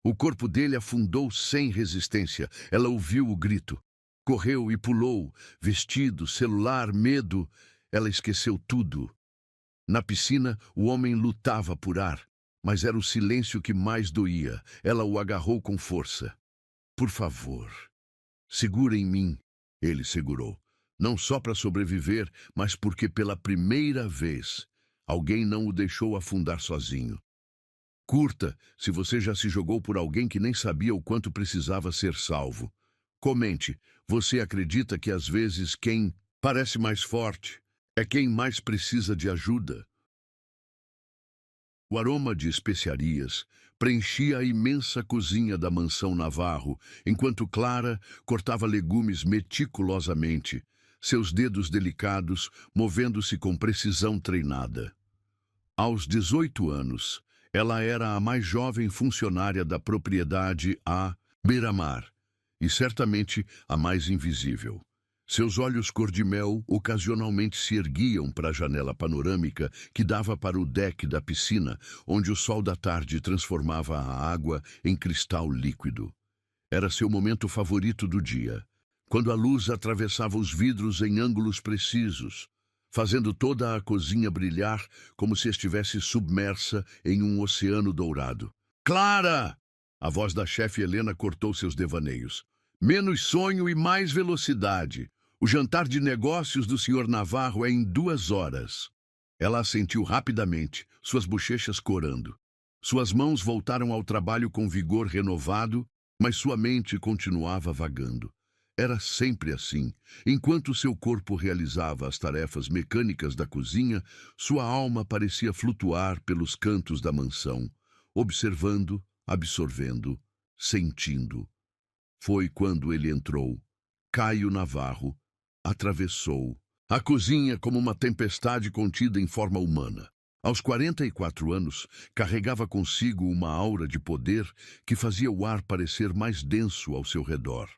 O corpo dele afundou sem resistência. Ela ouviu o grito. Correu e pulou. Vestido, celular, medo. Ela esqueceu tudo. Na piscina, o homem lutava por ar, mas era o silêncio que mais doía. Ela o agarrou com força. Por favor, segura em mim. Ele segurou. Não só para sobreviver, mas porque pela primeira vez alguém não o deixou afundar sozinho. Curta se você já se jogou por alguém que nem sabia o quanto precisava ser salvo. Comente, você acredita que às vezes quem parece mais forte é quem mais precisa de ajuda? O aroma de especiarias preenchia a imensa cozinha da mansão Navarro, enquanto Clara cortava legumes meticulosamente, seus dedos delicados movendo-se com precisão treinada. Aos 18 anos, ela era a mais jovem funcionária da propriedade à beira-mar, e certamente a mais invisível. Seus olhos cor-de-mel ocasionalmente se erguiam para a janela panorâmica que dava para o deck da piscina, onde o sol da tarde transformava a água em cristal líquido. Era seu momento favorito do dia, quando a luz atravessava os vidros em ângulos precisos, fazendo toda a cozinha brilhar como se estivesse submersa em um oceano dourado. Clara! A voz da chefe Helena cortou seus devaneios. Menos sonho e mais velocidade. O jantar de negócios do Sr. Navarro é em 2 horas. Ela assentiu rapidamente, suas bochechas corando. Suas mãos voltaram ao trabalho com vigor renovado, mas sua mente continuava vagando. Era sempre assim. Enquanto seu corpo realizava as tarefas mecânicas da cozinha, sua alma parecia flutuar pelos cantos da mansão, observando, absorvendo, sentindo. Foi quando ele entrou. Caio Navarro atravessou a cozinha como uma tempestade contida em forma humana. Aos 44 anos, carregava consigo uma aura de poder que fazia o ar parecer mais denso ao seu redor.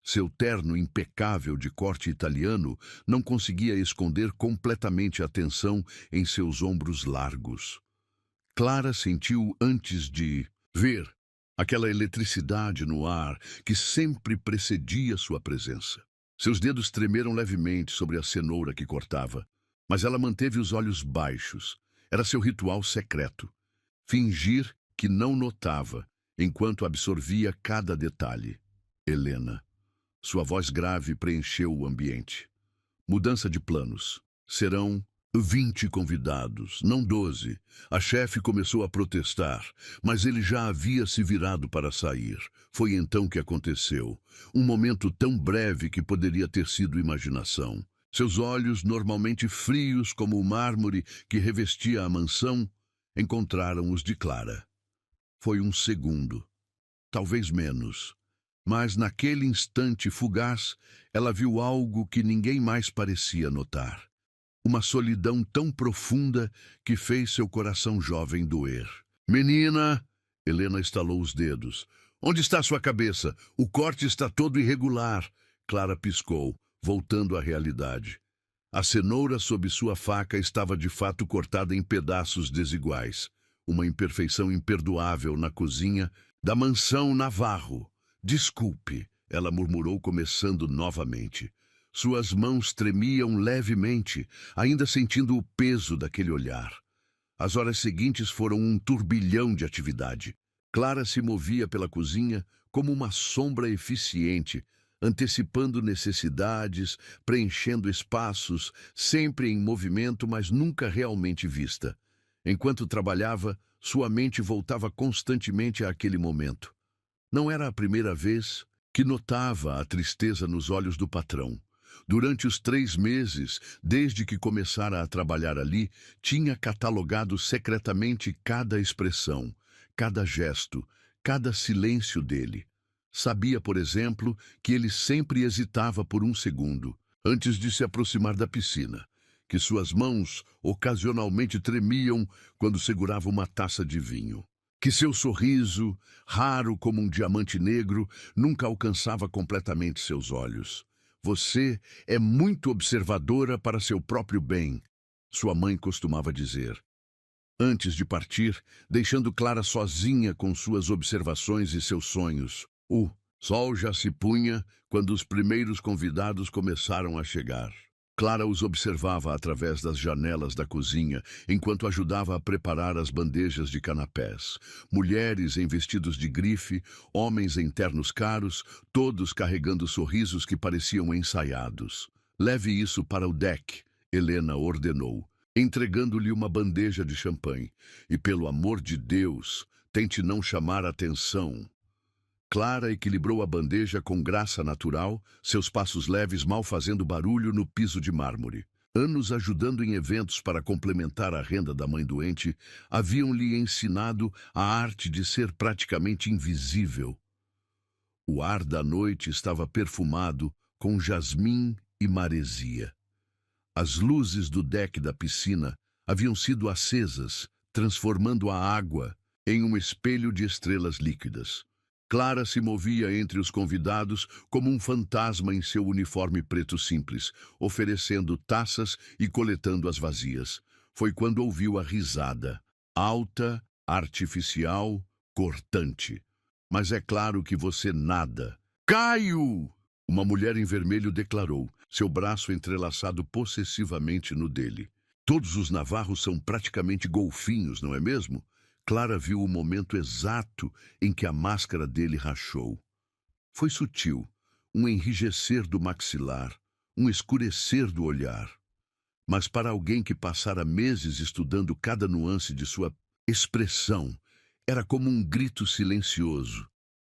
Seu terno impecável de corte italiano não conseguia esconder completamente a tensão em seus ombros largos. Clara sentiu antes de ver aquela eletricidade no ar que sempre precedia sua presença. Seus dedos tremeram levemente sobre a cenoura que cortava, mas ela manteve os olhos baixos. Era seu ritual secreto. Fingir que não notava, enquanto absorvia cada detalhe. Helena. Sua voz grave preencheu o ambiente. Mudança de planos. Serão 20 convidados, não 12. A chefe começou a protestar, mas ele já havia se virado para sair. Foi então que aconteceu. Um momento tão breve que poderia ter sido imaginação. Seus olhos, normalmente frios como o mármore que revestia a mansão, encontraram os de Clara. Foi um segundo, talvez menos. Mas naquele instante fugaz, ela viu algo que ninguém mais parecia notar. Uma solidão tão profunda que fez seu coração jovem doer. Menina! Helena estalou os dedos. Onde está sua cabeça? O corte está todo irregular. Clara piscou, voltando à realidade. A cenoura sob sua faca estava de fato cortada em pedaços desiguais. Uma imperfeição imperdoável na cozinha da mansão Navarro. Desculpe, ela murmurou, começando novamente. Suas mãos tremiam levemente, ainda sentindo o peso daquele olhar. As horas seguintes foram um turbilhão de atividade. Clara se movia pela cozinha como uma sombra eficiente, antecipando necessidades, preenchendo espaços, sempre em movimento, mas nunca realmente vista. Enquanto trabalhava, sua mente voltava constantemente àquele momento. Não era a primeira vez que notava a tristeza nos olhos do patrão. Durante os 3 meses, desde que começara a trabalhar ali, tinha catalogado secretamente cada expressão, cada gesto, cada silêncio dele. Sabia, por exemplo, que ele sempre hesitava por um segundo, antes de se aproximar da piscina, que suas mãos ocasionalmente tremiam quando segurava uma taça de vinho, que seu sorriso, raro como um diamante negro, nunca alcançava completamente seus olhos. Você é muito observadora para seu próprio bem, sua mãe costumava dizer. antes de partir, deixando Clara sozinha com suas observações e seus sonhos. O sol já se punha quando os primeiros convidados começaram a chegar. Clara os observava através das janelas da cozinha, enquanto ajudava a preparar as bandejas de canapés. Mulheres em vestidos de grife, homens em ternos caros, todos carregando sorrisos que pareciam ensaiados. "Leve isso para o deck", Helena ordenou, entregando-lhe uma bandeja de champanhe. "E pelo amor de Deus, tente não chamar atenção." Clara equilibrou a bandeja com graça natural, seus passos leves mal fazendo barulho no piso de mármore. Anos ajudando em eventos para complementar a renda da mãe doente haviam-lhe ensinado a arte de ser praticamente invisível. O ar da noite estava perfumado com jasmim e maresia. As luzes do deck da piscina haviam sido acesas, transformando a água em um espelho de estrelas líquidas. Clara se movia entre os convidados como um fantasma em seu uniforme preto simples, oferecendo taças e coletando as vazias. Foi quando ouviu a risada, alta, artificial, cortante. "Mas é claro que você nada." "Caio!" Uma mulher em vermelho declarou, seu braço entrelaçado possessivamente no dele. "Todos os navarros são praticamente golfinhos, não é mesmo?" Clara viu o momento exato em que a máscara dele rachou. Foi sutil, um enrijecer do maxilar, um escurecer do olhar. Mas para alguém que passara meses estudando cada nuance de sua expressão, era como um grito silencioso.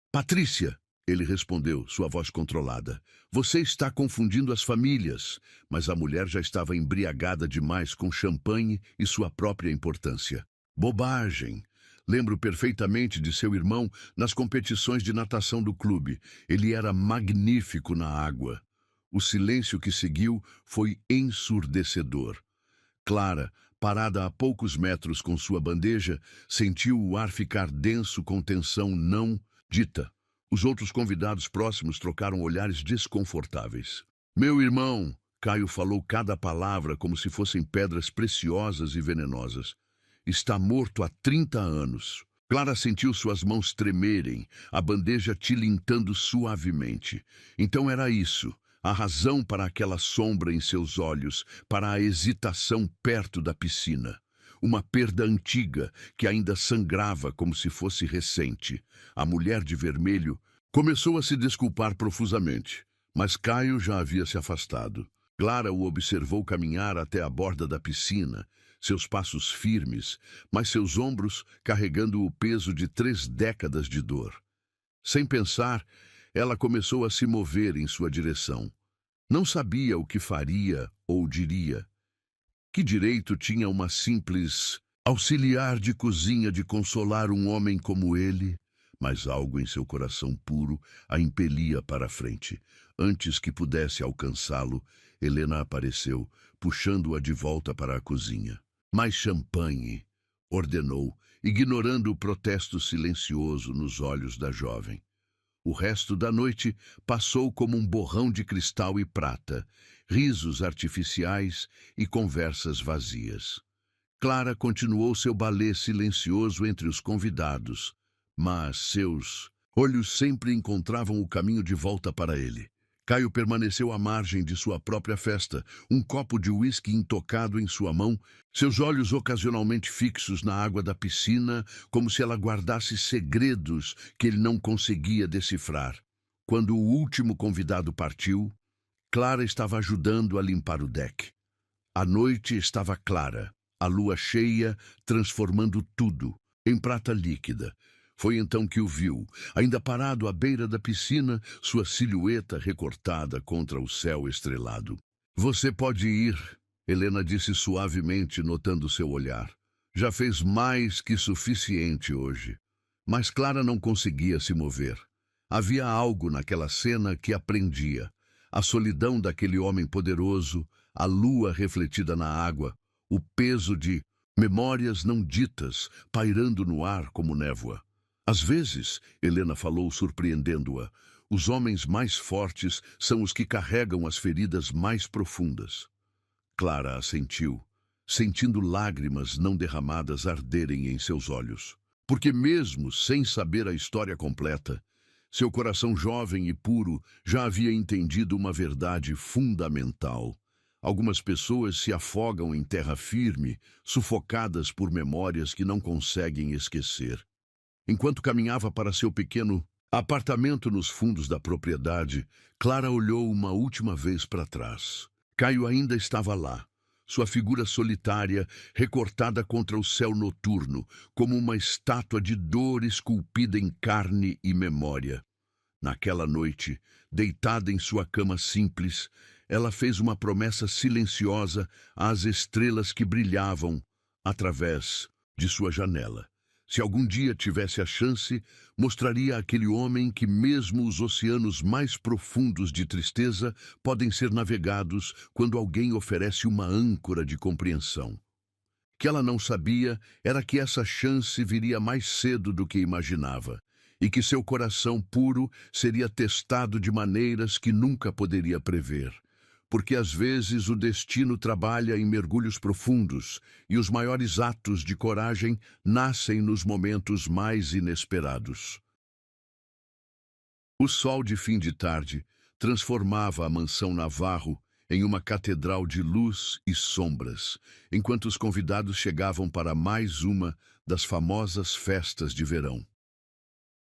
"Patrícia!" ele respondeu, sua voz controlada. "Você está confundindo as famílias." Mas a mulher já estava embriagada demais com champanhe e sua própria importância. "Bobagem. Lembro perfeitamente de seu irmão nas competições de natação do clube. Ele era magnífico na água." O silêncio que seguiu foi ensurdecedor. Clara, parada a poucos metros com sua bandeja, sentiu o ar ficar denso com tensão não dita. Os outros convidados próximos trocaram olhares desconfortáveis. "Meu irmão", Caio falou cada palavra como se fossem pedras preciosas e venenosas, "está morto há 30 anos." Clara sentiu suas mãos tremerem, a bandeja tilintando suavemente. Então era isso, a razão para aquela sombra em seus olhos, para a hesitação perto da piscina. Uma perda antiga que ainda sangrava como se fosse recente. A mulher de vermelho começou a se desculpar profusamente, mas Caio já havia se afastado. Clara o observou caminhar até a borda da piscina, seus passos firmes, mas seus ombros carregando o peso de 3 décadas de dor. Sem pensar, ela começou a se mover em sua direção. Não sabia o que faria ou diria. Que direito tinha uma simples auxiliar de cozinha de consolar um homem como ele? Mas algo em seu coração puro a impelia para a frente. Antes que pudesse alcançá-lo, Helena apareceu, puxando-a de volta para a cozinha. "Mais champanhe", ordenou, ignorando o protesto silencioso nos olhos da jovem. O resto da noite passou como um borrão de cristal e prata, risos artificiais e conversas vazias. Clara continuou seu balé silencioso entre os convidados, mas seus olhos sempre encontravam o caminho de volta para ele. Caio permaneceu à margem de sua própria festa, um copo de uísque intocado em sua mão, seus olhos ocasionalmente fixos na água da piscina, como se ela guardasse segredos que ele não conseguia decifrar. Quando o último convidado partiu, Clara estava ajudando a limpar o deck. A noite estava clara, a lua cheia transformando tudo em prata líquida. Foi então que o viu, ainda parado à beira da piscina, sua silhueta recortada contra o céu estrelado. "Você pode ir", Helena disse suavemente, notando seu olhar. "Já fez mais que suficiente hoje." Mas Clara não conseguia se mover. Havia algo naquela cena que a prendia. A solidão daquele homem poderoso, a lua refletida na água, o peso de memórias não ditas pairando no ar como névoa. "Às vezes", Helena falou, surpreendendo-a, "os homens mais fortes são os que carregam as feridas mais profundas." Clara assentiu. sentindo lágrimas não derramadas arderem em seus olhos. Porque mesmo sem saber a história completa, seu coração jovem e puro já havia entendido uma verdade fundamental. Algumas pessoas se afogam em terra firme, sufocadas por memórias que não conseguem esquecer. Enquanto caminhava para seu pequeno apartamento nos fundos da propriedade, Clara olhou uma última vez para trás. Caio ainda estava lá, sua figura solitária recortada contra o céu noturno, como uma estátua de dor esculpida em carne e memória. Naquela noite, deitada em sua cama simples, ela fez uma promessa silenciosa às estrelas que brilhavam através de sua janela. Se algum dia tivesse a chance, mostraria àquele homem que mesmo os oceanos mais profundos de tristeza podem ser navegados quando alguém oferece uma âncora de compreensão. O que ela não sabia era que essa chance viria mais cedo do que imaginava, e que seu coração puro seria testado de maneiras que nunca poderia prever. Porque às vezes o destino trabalha em mergulhos profundos e os maiores atos de coragem nascem nos momentos mais inesperados. O sol de fim de tarde transformava a mansão Navarro em uma catedral de luz e sombras, enquanto os convidados chegavam para mais uma das famosas festas de verão.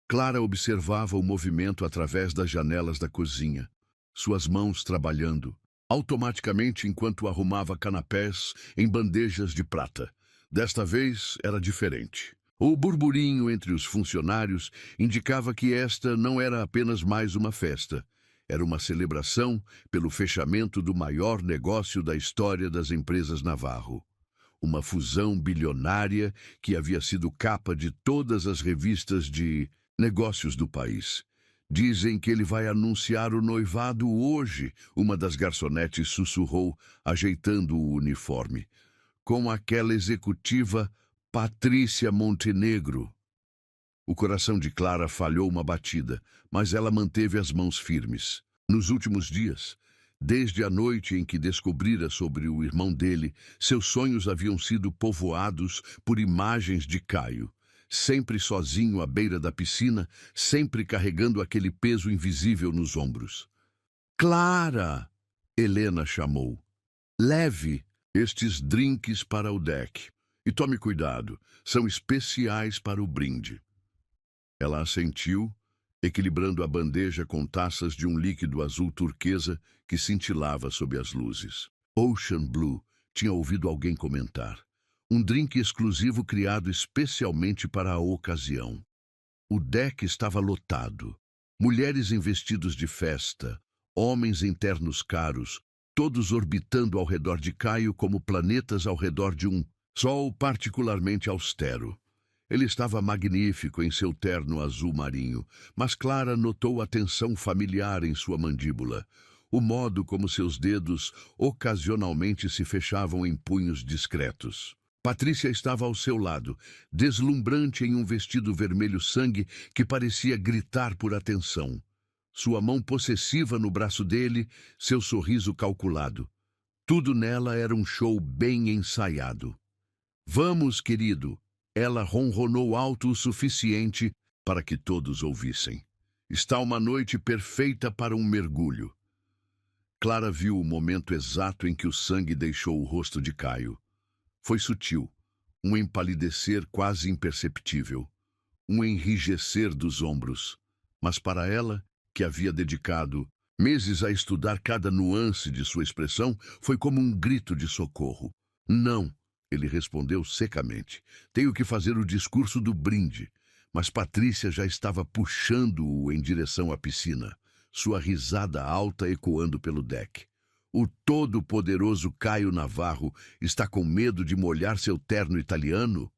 Clara observava o movimento através das janelas da cozinha, suas mãos trabalhando, automaticamente enquanto arrumava canapés em bandejas de prata. Desta vez era diferente. O burburinho entre os funcionários indicava que esta não era apenas mais uma festa. Era uma celebração pelo fechamento do maior negócio da história das empresas Navarro. Uma fusão bilionária que havia sido capa de todas as revistas de negócios do país. Dizem que ele vai anunciar o noivado hoje, uma das garçonetes sussurrou, ajeitando o uniforme. Com aquela executiva Patrícia Montenegro. O coração de Clara falhou uma batida, mas ela manteve as mãos firmes. Nos últimos dias, desde a noite em que descobrira sobre o irmão dele, seus sonhos haviam sido povoados por imagens de Caio. Sempre sozinho à beira da piscina, sempre carregando aquele peso invisível nos ombros. Clara! Helena chamou. Leve estes drinks para o deck. E tome cuidado, são especiais para o brinde. Ela assentiu, equilibrando a bandeja com taças de um líquido azul turquesa que cintilava sob as luzes. Ocean Blue, tinha ouvido alguém comentar. Um drink exclusivo criado especialmente para a ocasião. O deck estava lotado. Mulheres em vestidos de festa, homens em ternos caros, todos orbitando ao redor de Caio como planetas ao redor de um sol particularmente austero. Ele estava magnífico em seu terno azul marinho, mas Clara notou a tensão familiar em sua mandíbula, o modo como seus dedos ocasionalmente se fechavam em punhos discretos. Patrícia estava ao seu lado, deslumbrante em um vestido vermelho sangue que parecia gritar por atenção. Sua mão possessiva no braço dele, seu sorriso calculado. Tudo nela era um show bem ensaiado. Vamos, querido, ela ronronou alto o suficiente para que todos ouvissem. Está uma noite perfeita para um mergulho. Clara viu o momento exato em que o sangue deixou o rosto de Caio. Foi sutil, um empalidecer quase imperceptível, um enrijecer dos ombros. Mas para ela, que havia dedicado meses a estudar cada nuance de sua expressão, foi como um grito de socorro. Não, ele respondeu secamente. Tenho que fazer o discurso do brinde. Mas Patrícia já estava puxando-o em direção à piscina, sua risada alta ecoando pelo deck. O todo-poderoso Caio Navarro está com medo de molhar seu terno italiano?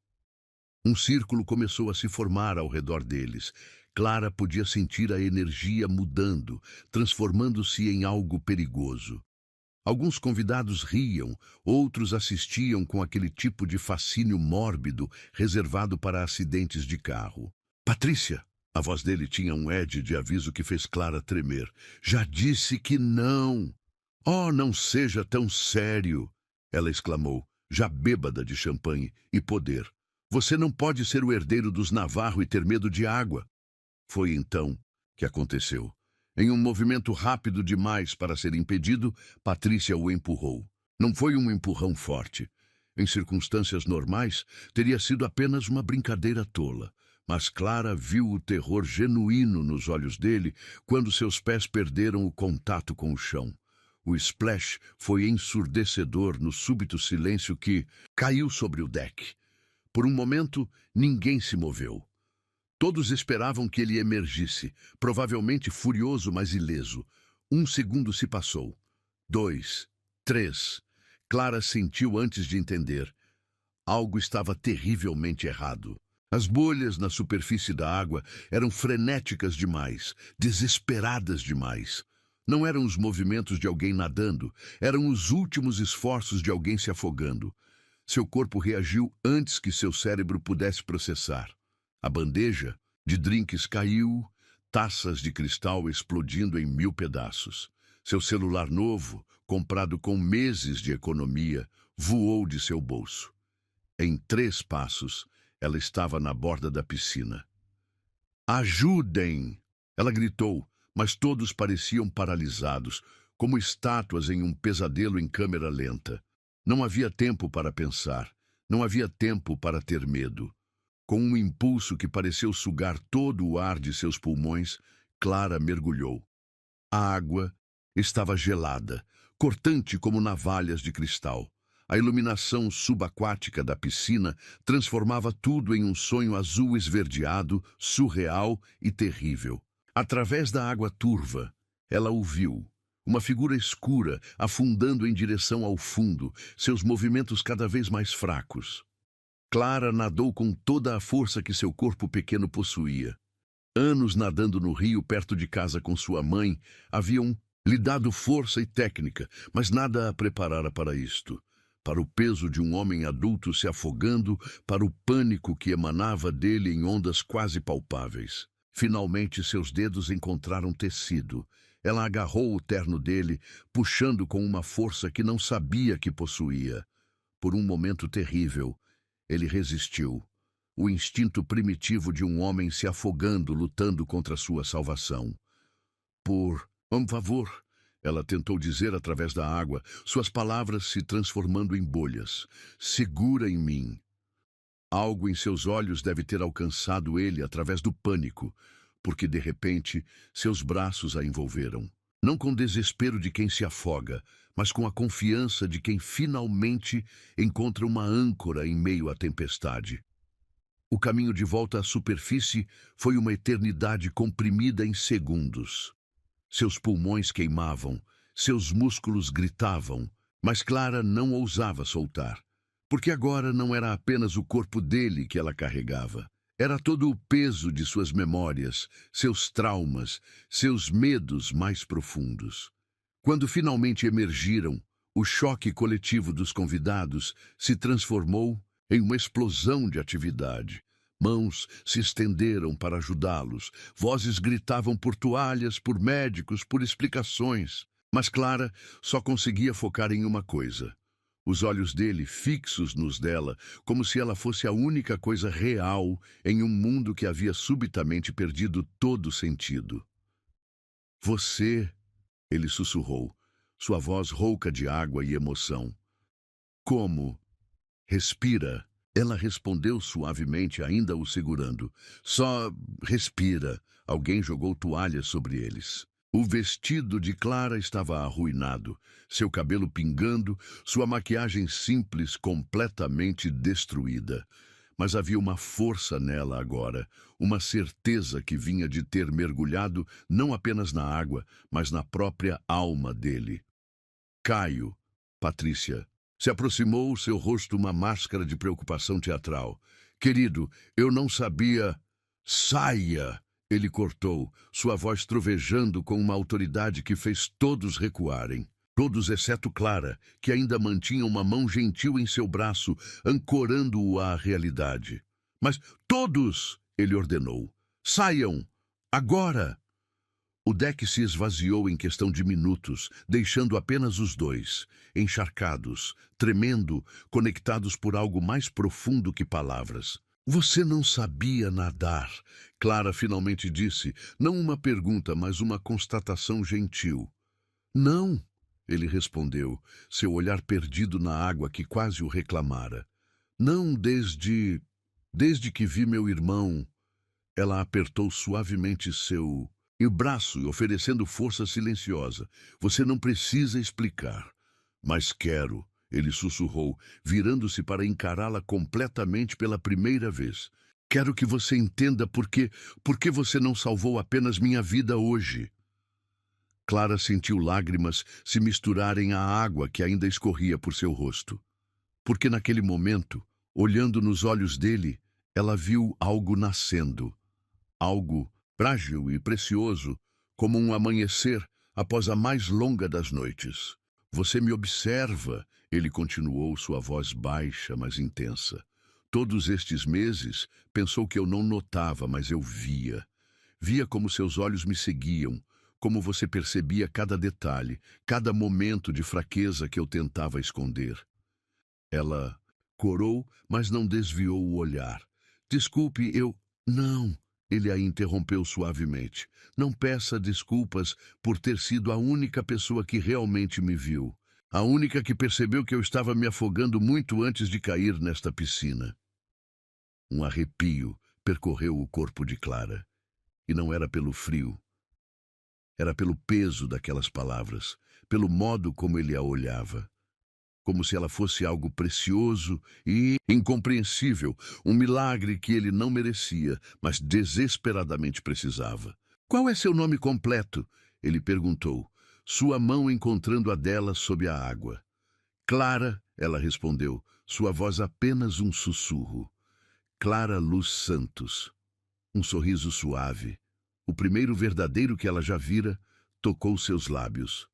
Um círculo começou a se formar ao redor deles. Clara podia sentir a energia mudando, transformando-se em algo perigoso. Alguns convidados riam, outros assistiam com aquele tipo de fascínio mórbido reservado para acidentes de carro. Patrícia! A voz dele tinha um ed de aviso que fez Clara tremer. Já disse que não! Oh, não seja tão sério! Ela exclamou. já bêbada de champanhe e poder. Você não pode ser o herdeiro dos Navarro e ter medo de água. Foi então que aconteceu. Em um movimento rápido demais para ser impedido, Patrícia o empurrou. Não foi um empurrão forte. Em circunstâncias normais, teria sido apenas uma brincadeira tola. Mas Clara viu o terror genuíno nos olhos dele quando seus pés perderam o contato com o chão. O splash foi ensurdecedor no súbito silêncio que caiu sobre o deck. Por um momento, ninguém se moveu. Todos esperavam que ele emergisse, provavelmente furioso, mas ileso. 1 segundo se passou. 2, 3. Clara sentiu antes de entender. Algo estava terrivelmente errado. As bolhas na superfície da água eram frenéticas demais, desesperadas demais. Não eram os movimentos de alguém nadando, eram os últimos esforços de alguém se afogando. Seu corpo reagiu antes que seu cérebro pudesse processar. A bandeja de drinks caiu, taças de cristal explodindo em 1000 pedaços. Seu celular novo, comprado com meses de economia, voou de seu bolso. Em 3 passos, ela estava na borda da piscina. "Ajudem!" Ela gritou, mas todos pareciam paralisados, como estátuas em um pesadelo em câmera lenta. Não havia tempo para pensar, não havia tempo para ter medo. Com um impulso que pareceu sugar todo o ar de seus pulmões, Clara mergulhou. A água estava gelada, cortante como navalhas de cristal. A iluminação subaquática da piscina transformava tudo em um sonho azul esverdeado, surreal e terrível. Através da água turva, ela o viu. Uma figura escura afundando em direção ao fundo, seus movimentos cada vez mais fracos. Clara nadou com toda a força que seu corpo pequeno possuía. Anos nadando no rio perto de casa com sua mãe haviam lhe dado força e técnica, mas nada a preparara para isto. Para o peso de um homem adulto se afogando, para o pânico que emanava dele em ondas quase palpáveis. Finalmente seus dedos encontraram tecido. Ela agarrou o terno dele, puxando com uma força que não sabia que possuía. Por um momento terrível, ele resistiu. O instinto primitivo de um homem se afogando, lutando contra sua salvação. Por favor, ela tentou dizer através da água, suas palavras se transformando em bolhas. Segura em mim. Algo em seus olhos deve ter alcançado ele através do pânico, porque de repente seus braços a envolveram. Não com desespero de quem se afoga, mas com a confiança de quem finalmente encontra uma âncora em meio à tempestade. O caminho de volta à superfície foi uma eternidade comprimida em segundos. Seus pulmões queimavam, seus músculos gritavam, mas Clara não ousava soltar, porque agora não era apenas o corpo dele que ela carregava. Era todo o peso de suas memórias, seus traumas, seus medos mais profundos. Quando finalmente emergiram, o choque coletivo dos convidados se transformou em uma explosão de atividade. Mãos se estenderam para ajudá-los, vozes gritavam por toalhas, por médicos, por explicações. Mas Clara só conseguia focar em uma coisa. Os olhos dele fixos nos dela, como se ela fosse a única coisa real em um mundo que havia subitamente perdido todo sentido. "Você", ele sussurrou, sua voz rouca de água e emoção. "Como? Respira." Ela respondeu suavemente, ainda o segurando. "Só respira." Alguém jogou toalhas sobre eles. O vestido de Clara estava arruinado, seu cabelo pingando, sua maquiagem simples completamente destruída. Mas havia uma força nela agora, uma certeza que vinha de ter mergulhado não apenas na água, mas na própria alma dele. "Caio", Patrícia. Se aproximou, seu rosto uma máscara de preocupação teatral. "Querido, eu não sabia." "Saia!" Ele cortou, sua voz trovejando com uma autoridade que fez todos recuarem. Todos exceto Clara, que ainda mantinha uma mão gentil em seu braço, ancorando-o à realidade. "Mas todos!" ele ordenou. "Saiam! Agora!" O deck se esvaziou em questão de minutos, deixando apenas os dois, encharcados, tremendo, conectados por algo mais profundo que palavras. Você não sabia nadar, Clara finalmente disse, não uma pergunta, mas uma constatação gentil. Não, ele respondeu, seu olhar perdido na água que quase o reclamara. Não desde que vi meu irmão. Ela apertou suavemente seu braço, oferecendo força silenciosa. Você não precisa explicar. Mas quero, ele sussurrou, virando-se para encará-la completamente pela primeira vez. Quero que você entenda por que você não salvou apenas minha vida hoje. Clara sentiu lágrimas se misturarem à água que ainda escorria por seu rosto. Porque naquele momento, olhando nos olhos dele, ela viu algo nascendo. Algo frágil e precioso, como um amanhecer após a mais longa das noites. Você me observa, ele continuou, sua voz baixa, mas intensa. Todos estes meses, pensou que eu não notava, mas eu via. Via como seus olhos me seguiam, como você percebia cada detalhe, cada momento de fraqueza que eu tentava esconder. Ela corou, mas não desviou o olhar. Desculpe, Não, ele a interrompeu suavemente. Não peça desculpas por ter sido a única pessoa que realmente me viu. A única que percebeu que eu estava me afogando muito antes de cair nesta piscina. Um arrepio percorreu o corpo de Clara. E não era pelo frio. Era pelo peso daquelas palavras, pelo modo como ele a olhava. Como se ela fosse algo precioso e incompreensível, um milagre que ele não merecia, mas desesperadamente precisava. Qual é seu nome completo? Ele perguntou, sua mão encontrando a dela sob a água. Clara, ela respondeu, sua voz apenas um sussurro. Clara Luz Santos. Um sorriso suave, o primeiro verdadeiro que ela já vira, tocou seus lábios.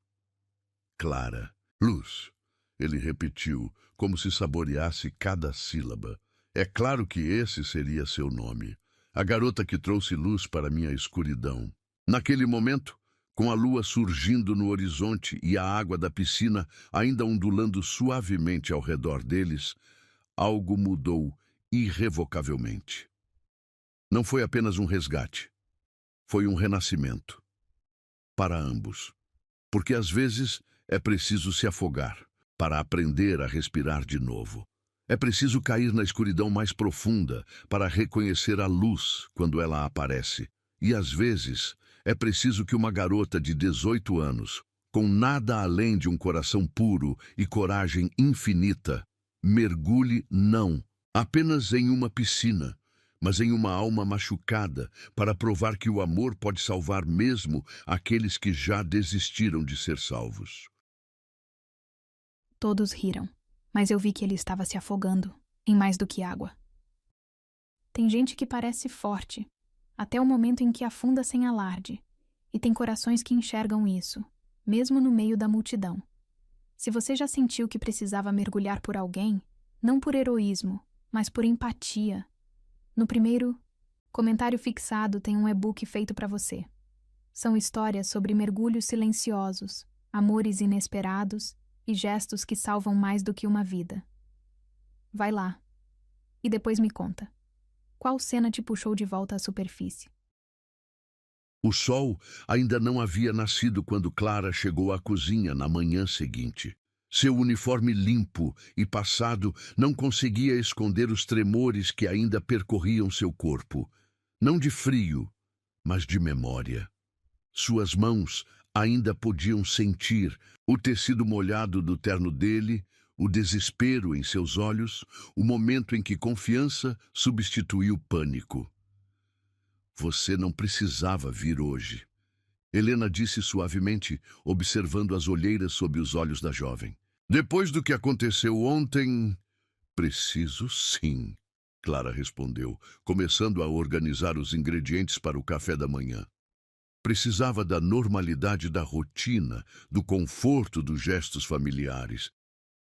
Clara Luz. Ele repetiu, como se saboreasse cada sílaba. É claro que esse seria seu nome. A garota que trouxe luz para minha escuridão. Naquele momento, com a lua surgindo no horizonte e a água da piscina ainda ondulando suavemente ao redor deles, algo mudou irrevocavelmente. Não foi apenas um resgate. Foi um renascimento. Para ambos. Porque às vezes é preciso se afogar para aprender a respirar de novo. É preciso cair na escuridão mais profunda para reconhecer a luz quando ela aparece. E às vezes é preciso que uma garota de 18 anos, com nada além de um coração puro e coragem infinita, mergulhe não apenas em uma piscina, mas em uma alma machucada para provar que o amor pode salvar mesmo aqueles que já desistiram de ser salvos. Todos riram, mas eu vi que ele estava se afogando, em mais do que água. Tem gente que parece forte, até o momento em que afunda sem alarde, e tem corações que enxergam isso, mesmo no meio da multidão. Se você já sentiu que precisava mergulhar por alguém, não por heroísmo, mas por empatia, no primeiro comentário fixado tem um e-book feito para você. São histórias sobre mergulhos silenciosos, amores inesperados e gestos que salvam mais do que uma vida. Vai lá. E depois me conta. Qual cena te puxou de volta à superfície? O sol ainda não havia nascido quando Clara chegou à cozinha na manhã seguinte. Seu uniforme limpo e passado não conseguia esconder os tremores que ainda percorriam seu corpo. Não de frio, mas de memória. Suas mãos ainda podiam sentir o tecido molhado do terno dele, o desespero em seus olhos, o momento em que confiança substituiu pânico. Você não precisava vir hoje, Helena disse suavemente, observando as olheiras sob os olhos da jovem. Depois do que aconteceu ontem... Preciso sim, Clara respondeu, começando a organizar os ingredientes para o café da manhã. Precisava da normalidade da rotina, do conforto dos gestos familiares.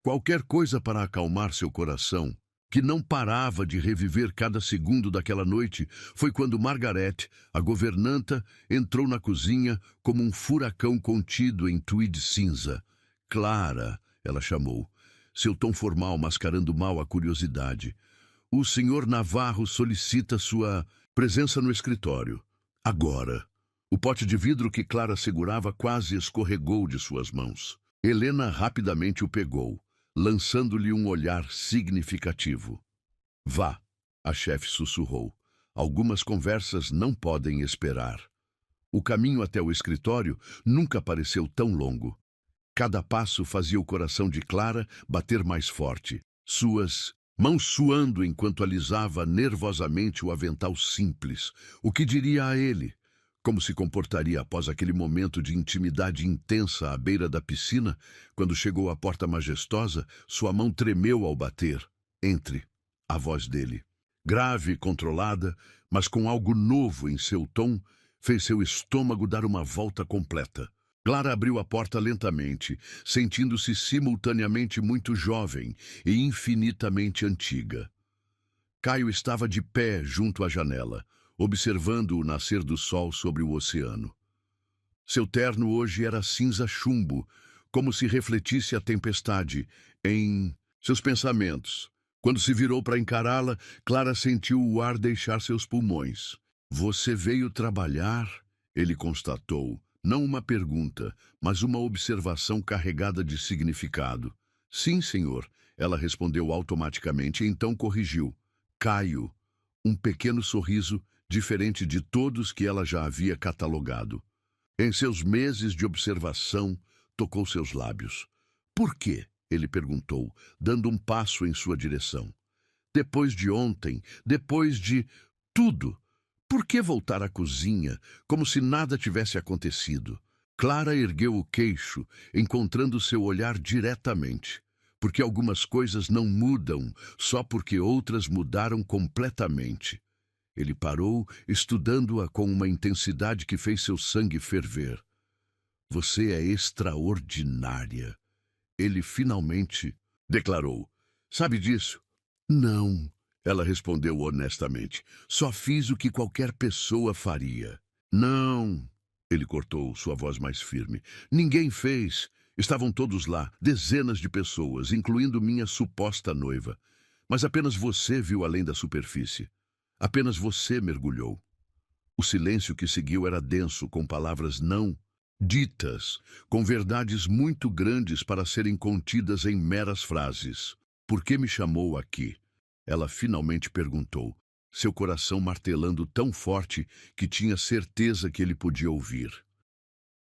Qualquer coisa para acalmar seu coração, que não parava de reviver cada segundo daquela noite, foi quando Margaret, a governanta, entrou na cozinha como um furacão contido em tweed cinza. Clara, ela chamou, seu tom formal mascarando mal a curiosidade. O senhor Navarro solicita sua presença no escritório. Agora. O pote de vidro que Clara segurava quase escorregou de suas mãos. Helena rapidamente o pegou, lançando-lhe um olhar significativo. Vá, a chefe sussurrou. Algumas conversas não podem esperar. O caminho até o escritório nunca pareceu tão longo. Cada passo fazia o coração de Clara bater mais forte. Suas mãos suando enquanto alisava nervosamente o avental simples. O que diria a ele? Como se comportaria após aquele momento de intimidade intensa à beira da piscina? Quando chegou à porta majestosa, sua mão tremeu ao bater. Entre. A voz dele, grave e controlada, mas com algo novo em seu tom, fez seu estômago dar uma volta completa. Clara abriu a porta lentamente, sentindo-se simultaneamente muito jovem e infinitamente antiga. Caio estava de pé junto à janela, observando o nascer do sol sobre o oceano. Seu terno hoje era cinza chumbo, como se refletisse a tempestade em seus pensamentos. Quando se virou para encará-la, Clara sentiu o ar deixar seus pulmões. Você veio trabalhar? Ele constatou, não uma pergunta, mas uma observação carregada de significado. Sim, senhor, ela respondeu automaticamente e então corrigiu. Caio. Um pequeno sorriso, diferente de todos que ela já havia catalogado. Em seus meses de observação, tocou seus lábios. Por quê? Ele perguntou, dando um passo em sua direção. Depois de ontem, depois de tudo, por que voltar à cozinha, como se nada tivesse acontecido? Clara ergueu o queixo, encontrando seu olhar diretamente. Porque algumas coisas não mudam, só porque outras mudaram completamente. Ele parou, estudando-a com uma intensidade que fez seu sangue ferver. Você é extraordinária. Ele finalmente declarou. Sabe disso? Não, ela respondeu honestamente. Só fiz o que qualquer pessoa faria. Não, ele cortou, sua voz mais firme. Ninguém fez. Estavam todos lá, dezenas de pessoas, incluindo minha suposta noiva. Mas apenas você viu além da superfície. Apenas você mergulhou. O silêncio que seguiu era denso, com palavras não ditas, com verdades muito grandes para serem contidas em meras frases. Por que me chamou aqui? Ela finalmente perguntou, seu coração martelando tão forte que tinha certeza que ele podia ouvir.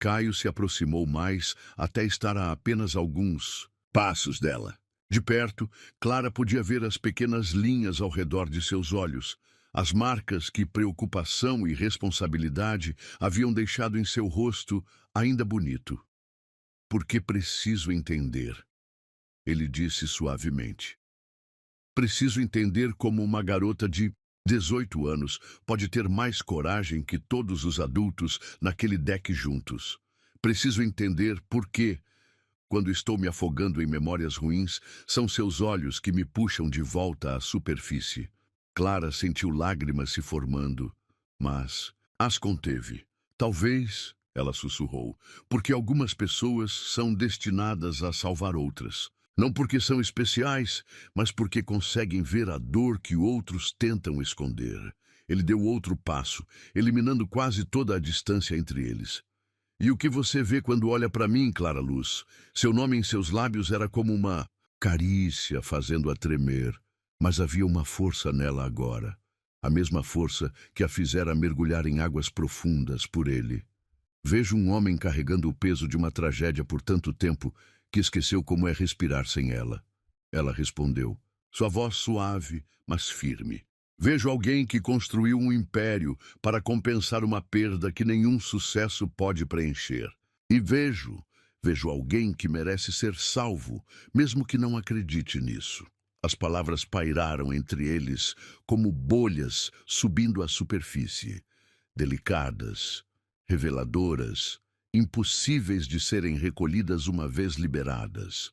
Caio se aproximou mais até estar a apenas alguns passos dela. De perto, Clara podia ver as pequenas linhas ao redor de seus olhos, as marcas que preocupação e responsabilidade haviam deixado em seu rosto ainda bonito. Porque preciso entender, ele disse suavemente. Preciso entender como uma garota de 18 anos pode ter mais coragem que todos os adultos naquele deck juntos. Preciso entender por que, quando estou me afogando em memórias ruins, são seus olhos que me puxam de volta à superfície. Clara sentiu lágrimas se formando, mas as conteve. Talvez, ela sussurrou, porque algumas pessoas são destinadas a salvar outras. Não porque são especiais, mas porque conseguem ver a dor que outros tentam esconder. Ele deu outro passo, eliminando quase toda a distância entre eles. E o que você vê quando olha para mim, Clara Luz? Seu nome em seus lábios era como uma carícia fazendo-a tremer. Mas havia uma força nela agora. A mesma força que a fizera mergulhar em águas profundas por ele. Vejo um homem carregando o peso de uma tragédia por tanto tempo que esqueceu como é respirar sem ela. Ela respondeu, sua voz suave, mas firme. Vejo alguém que construiu um império para compensar uma perda que nenhum sucesso pode preencher. E vejo alguém que merece ser salvo, mesmo que não acredite nisso. As palavras pairaram entre eles como bolhas subindo à superfície, delicadas, reveladoras, impossíveis de serem recolhidas uma vez liberadas.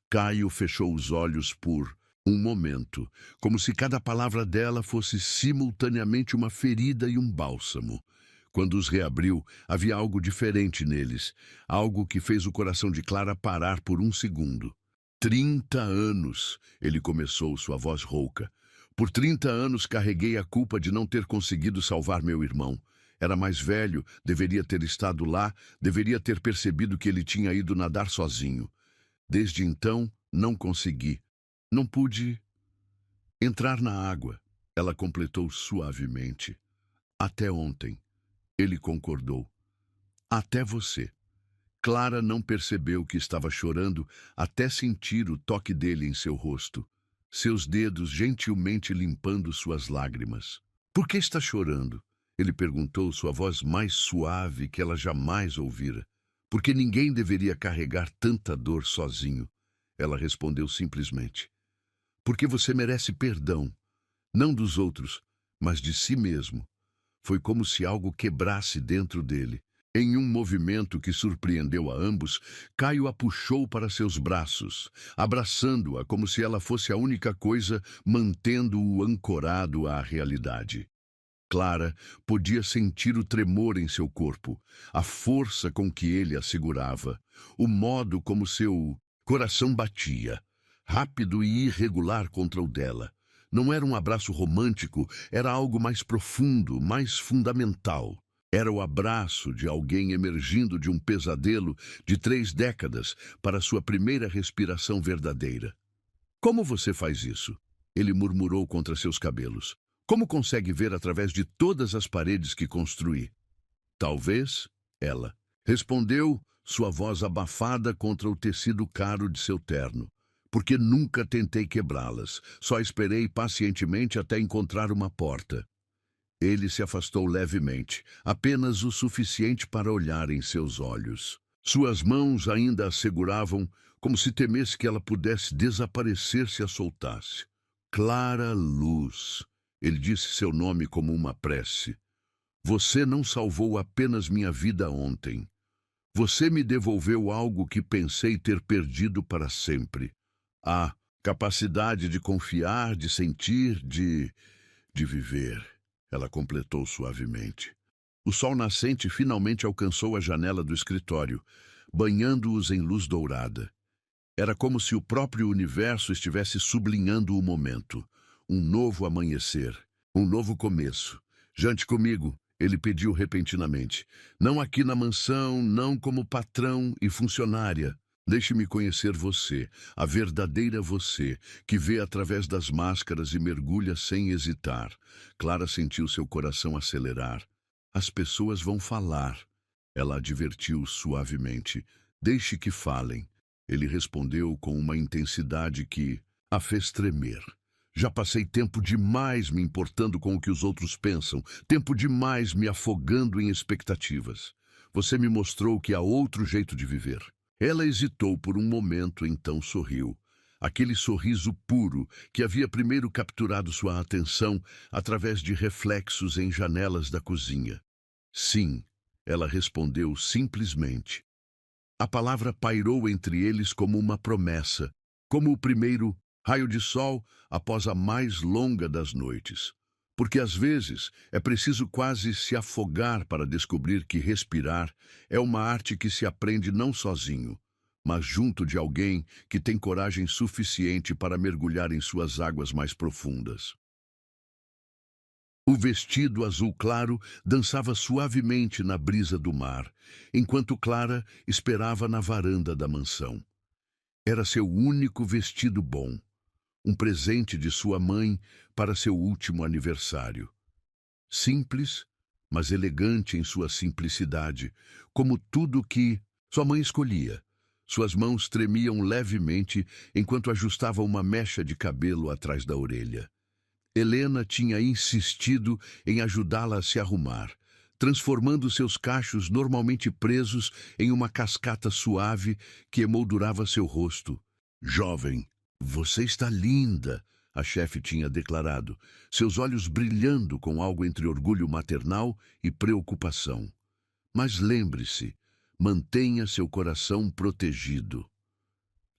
Caio fechou os olhos por Um momento, como se cada palavra dela fosse simultaneamente uma ferida e um bálsamo. Quando os reabriu, havia algo diferente neles, algo que fez o coração de Clara parar por um segundo. 30 anos, ele começou, sua voz rouca. Por 30 anos carreguei a culpa de não ter conseguido salvar meu irmão. Era mais velho, deveria ter estado lá, deveria ter percebido que ele tinha ido nadar sozinho. Desde então, não consegui. Não pude entrar na água. Ela completou suavemente. Até ontem. Ele concordou. Até você. Clara não percebeu que estava chorando até sentir o toque dele em seu rosto, seus dedos gentilmente limpando suas lágrimas. Por que está chorando? Ele perguntou, sua voz mais suave que ela jamais ouvira. Porque ninguém deveria carregar tanta dor sozinho. Ela respondeu simplesmente. Porque você merece perdão, não dos outros, mas de si mesmo. Foi como se algo quebrasse dentro dele. Em um movimento que surpreendeu a ambos, Caio a puxou para seus braços, abraçando-a como se ela fosse a única coisa mantendo-o ancorado à realidade. Clara podia sentir o tremor em seu corpo, a força com que ele a segurava, o modo como seu coração batia, rápido e irregular contra o dela. Não era um abraço romântico, era algo mais profundo, mais fundamental. Era o abraço de alguém emergindo de um pesadelo de 3 décadas para sua primeira respiração verdadeira. Como você faz isso? Ele murmurou contra seus cabelos. Como consegue ver através de todas as paredes que construí? Talvez, ela respondeu, sua voz abafada contra o tecido caro de seu terno. Porque nunca tentei quebrá-las, só esperei pacientemente até encontrar uma porta. Ele se afastou levemente, apenas o suficiente para olhar em seus olhos. Suas mãos ainda a seguravam, como se temesse que ela pudesse desaparecer se a soltasse. Clara Luz. Ele disse seu nome como uma prece. Você não salvou apenas minha vida ontem. Você me devolveu algo que pensei ter perdido para sempre. A capacidade de confiar, de sentir, de viver. Ela completou suavemente. O sol nascente finalmente alcançou a janela do escritório, banhando-os em luz dourada. Era como se o próprio universo estivesse sublinhando o momento. Um novo amanhecer, um novo começo. Jante comigo, ele pediu repentinamente. Não aqui na mansão, não como patrão e funcionária. Deixe-me conhecer você, a verdadeira você, que vê através das máscaras e mergulha sem hesitar. Clara sentiu seu coração acelerar. As pessoas vão falar. Ela advertiu suavemente. Deixe que falem. Ele respondeu com uma intensidade que a fez tremer. Já passei tempo demais me importando com o que os outros pensam, tempo demais me afogando em expectativas. Você me mostrou que há outro jeito de viver. Ela hesitou por um momento, então sorriu. Aquele sorriso puro que havia primeiro capturado sua atenção através de reflexos em janelas da cozinha. Sim, ela respondeu simplesmente. A palavra pairou entre eles como uma promessa, como o primeiro raio de sol após a mais longa das noites. Porque às vezes é preciso quase se afogar para descobrir que respirar é uma arte que se aprende não sozinho, mas junto de alguém que tem coragem suficiente para mergulhar em suas águas mais profundas. O vestido azul claro dançava suavemente na brisa do mar, enquanto Clara esperava na varanda da mansão. Era seu único vestido bom. Um presente de sua mãe para seu último aniversário. Simples, mas elegante em sua simplicidade, como tudo que sua mãe escolhia. Suas mãos tremiam levemente enquanto ajustava uma mecha de cabelo atrás da orelha. Helena tinha insistido em ajudá-la a se arrumar, transformando seus cachos normalmente presos em uma cascata suave que emoldurava seu rosto. Jovem, você está linda, a chefe tinha declarado, seus olhos brilhando com algo entre orgulho maternal e preocupação. Mas lembre-se, mantenha seu coração protegido.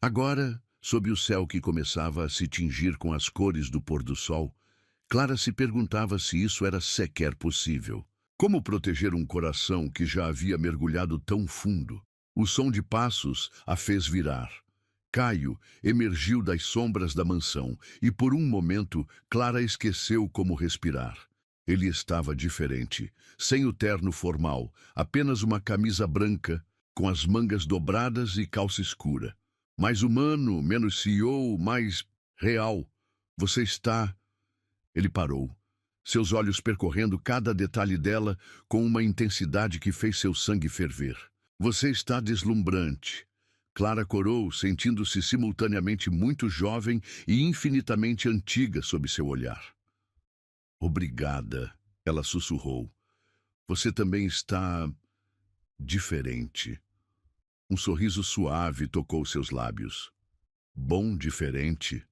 Agora, Sob o céu que começava a se tingir com as cores do pôr do sol, Clara se perguntava se isso era sequer possível. Como proteger um coração que já havia mergulhado tão fundo? O som de passos a fez virar. Caio emergiu das sombras da mansão e, por um momento, Clara esqueceu como respirar. Ele estava diferente, sem o terno formal, apenas uma camisa branca, com as mangas dobradas e calça escura. Mais humano, menos CEO, mais real. Você está... Ele parou, seus olhos percorrendo cada detalhe dela com uma intensidade que fez seu sangue ferver. Você está deslumbrante. Clara corou, sentindo-se simultaneamente muito jovem e infinitamente antiga sob seu olhar. Obrigada, ela sussurrou. Você também está... diferente. Um sorriso suave tocou seus lábios. Bom diferente?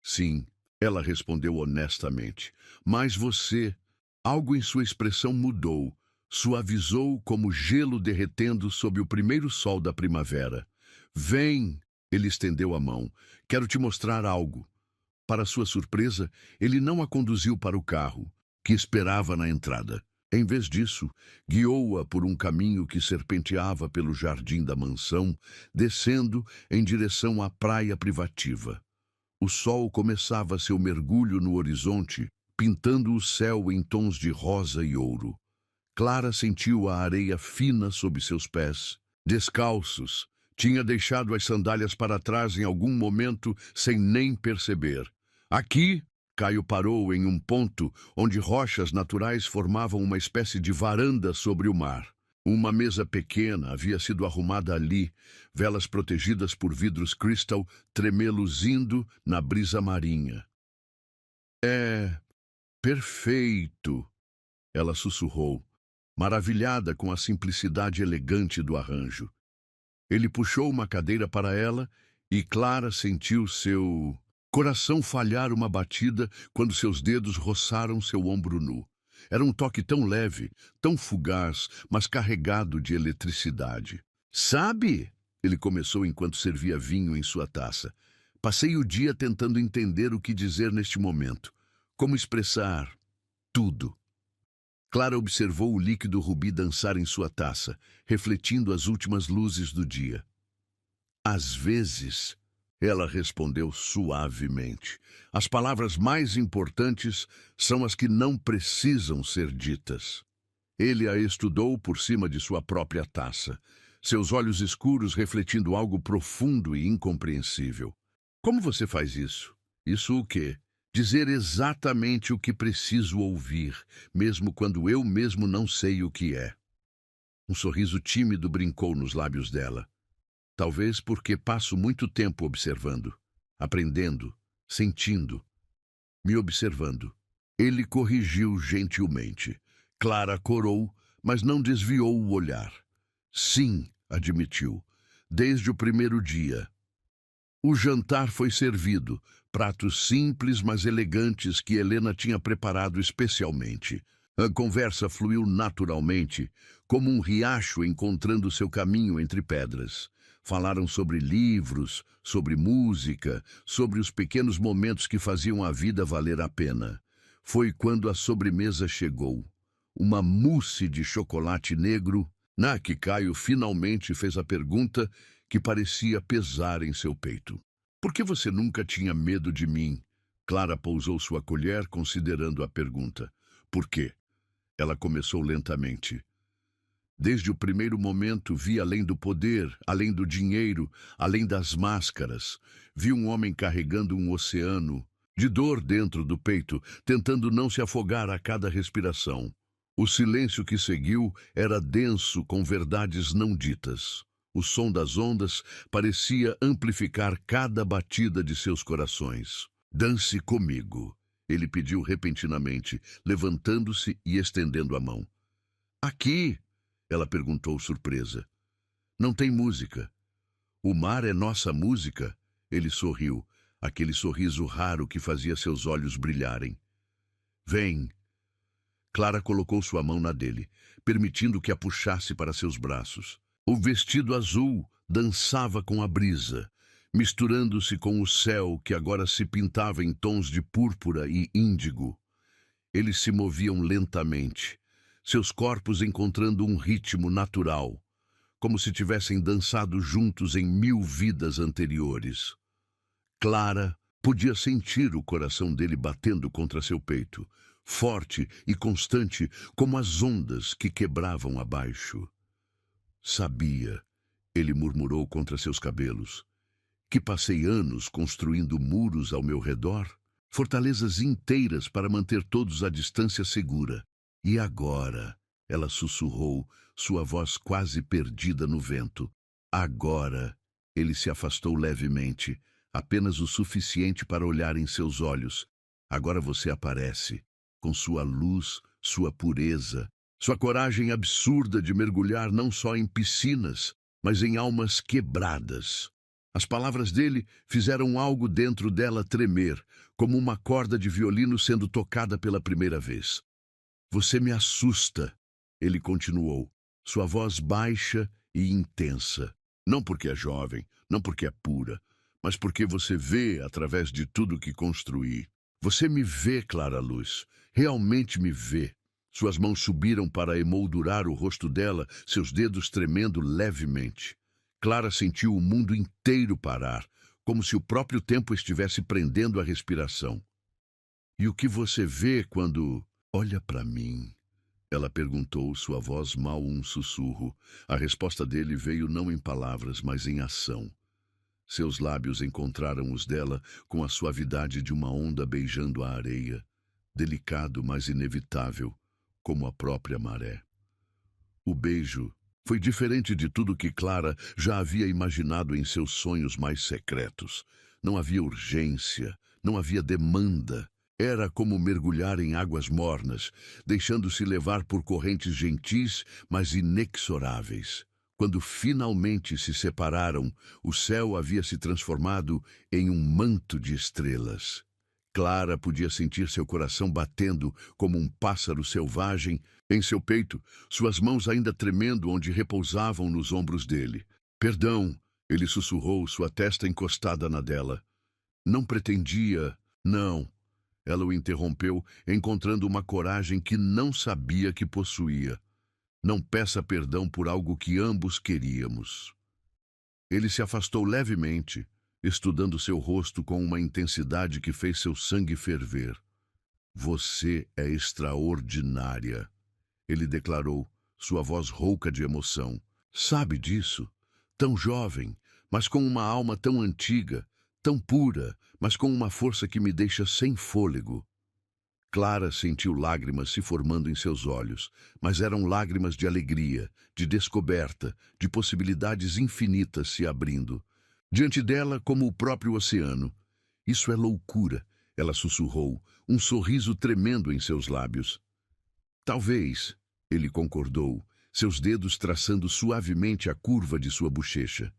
Sim, ela respondeu honestamente. Mas você... Algo em sua expressão mudou, suavizou como gelo derretendo sob o primeiro sol da primavera. Vem! Ele estendeu a mão. Quero te mostrar algo. Para sua surpresa, ele não a conduziu para o carro, que esperava na entrada. Em vez disso, guiou-a por um caminho que serpenteava pelo jardim da mansão, descendo em direção à praia privativa. O sol começava seu mergulho no horizonte, pintando o céu em tons de rosa e ouro. Clara sentiu a areia fina sob seus pés. Descalços, tinha deixado as sandálias para trás em algum momento sem nem perceber. Aqui, Caio parou em um ponto onde rochas naturais formavam uma espécie de varanda sobre o mar. Uma mesa pequena havia sido arrumada ali, velas protegidas por vidros cristal tremeluzindo na brisa marinha. É perfeito, ela sussurrou, maravilhada com a simplicidade elegante do arranjo. Ele puxou uma cadeira para ela e Clara sentiu seu coração falhar uma batida quando seus dedos roçaram seu ombro nu. Era um toque tão leve, tão fugaz, mas carregado de eletricidade. Sabe? Ele começou enquanto servia vinho em sua taça. Passei o dia tentando entender o que dizer neste momento. Como expressar tudo. Clara observou o líquido rubi dançar em sua taça, refletindo as últimas luzes do dia. Às vezes, ela respondeu suavemente, as palavras mais importantes são as que não precisam ser ditas. Ele a estudou por cima de sua própria taça, seus olhos escuros refletindo algo profundo e incompreensível. Como você faz isso? Isso o quê? Dizer exatamente o que preciso ouvir, mesmo quando eu mesmo não sei o que é. Um sorriso tímido brincou nos lábios dela. Talvez porque passo muito tempo observando, aprendendo, sentindo, me observando. Ele corrigiu gentilmente. Clara corou, mas não desviou o olhar. Sim, admitiu, desde o primeiro dia. O jantar foi servido, pratos simples, mas elegantes que Helena tinha preparado especialmente. A conversa fluiu naturalmente, como um riacho encontrando seu caminho entre pedras. Falaram sobre livros, sobre música, sobre os pequenos momentos que faziam a vida valer a pena. Foi quando a sobremesa chegou. Uma mousse de chocolate negro, na que Caio finalmente fez a pergunta que parecia pesar em seu peito. Por que você nunca tinha medo de mim? Clara pousou sua colher, considerando a pergunta. Por quê? Ela começou lentamente. Desde o primeiro momento vi além do poder, além do dinheiro, além das máscaras. Vi um homem carregando um oceano de dor dentro do peito, tentando não se afogar a cada respiração. O silêncio que seguiu era denso com verdades não ditas. O som das ondas parecia amplificar cada batida de seus corações. Dance comigo, ele pediu repentinamente, levantando-se e estendendo a mão. Aqui, ela perguntou surpresa. Não tem música. O mar é nossa música? Ele sorriu, aquele sorriso raro que fazia seus olhos brilharem. Vem. Clara colocou sua mão na dele, permitindo que a puxasse para seus braços. O vestido azul dançava com a brisa, misturando-se com o céu que agora se pintava em tons de púrpura e índigo. Eles se moviam lentamente, seus corpos encontrando um ritmo natural, como se tivessem dançado juntos em 1000 vidas anteriores. Clara podia sentir o coração dele batendo contra seu peito, forte e constante como as ondas que quebravam abaixo. Sabia, ele murmurou contra seus cabelos, que passei anos construindo muros ao meu redor, fortalezas inteiras para manter todos à distância segura. E agora, ela sussurrou, sua voz quase perdida no vento. Agora, ele se afastou levemente, apenas o suficiente para olhar em seus olhos. Agora você aparece, com sua luz, sua pureza, sua coragem absurda de mergulhar não só em piscinas, mas em almas quebradas. As palavras dele fizeram algo dentro dela tremer, como uma corda de violino sendo tocada pela primeira vez. Você me assusta, ele continuou, sua voz baixa e intensa. Não porque é jovem, não porque é pura, mas porque você vê através de tudo que construí. Você me vê, Clara Luz, realmente me vê. Suas mãos subiram para emoldurar o rosto dela, seus dedos tremendo levemente. Clara sentiu o mundo inteiro parar, como se o próprio tempo estivesse prendendo a respiração. E o que você vê quando olha para mim? Ela perguntou, sua voz mal um sussurro. A resposta dele veio não em palavras, mas em ação. Seus lábios encontraram os dela com a suavidade de uma onda beijando a areia, delicado, mas inevitável, como a própria maré. O beijo foi diferente de tudo que Clara já havia imaginado em seus sonhos mais secretos. Não havia urgência, não havia demanda. Era como mergulhar em águas mornas, deixando-se levar por correntes gentis, mas inexoráveis. Quando finalmente se separaram, o céu havia se transformado em um manto de estrelas. Clara podia sentir seu coração batendo como um pássaro selvagem em seu peito, suas mãos ainda tremendo onde repousavam nos ombros dele. Perdão, ele sussurrou, sua testa encostada na dela. Não pretendia, não. Ela o interrompeu, encontrando uma coragem que não sabia que possuía. Não peça perdão por algo que ambos queríamos. Ele se afastou levemente, estudando seu rosto com uma intensidade que fez seu sangue ferver. Você é extraordinária, ele declarou, sua voz rouca de emoção. Sabe disso? Tão jovem, mas com uma alma tão antiga, tão pura, mas com uma força que me deixa sem fôlego. Clara sentiu lágrimas se formando em seus olhos, mas eram lágrimas de alegria, de descoberta, de possibilidades infinitas se abrindo. Diante dela, como o próprio oceano. Isso é loucura, ela sussurrou, um sorriso tremendo em seus lábios. Talvez, ele concordou, seus dedos traçando suavemente a curva de sua bochecha.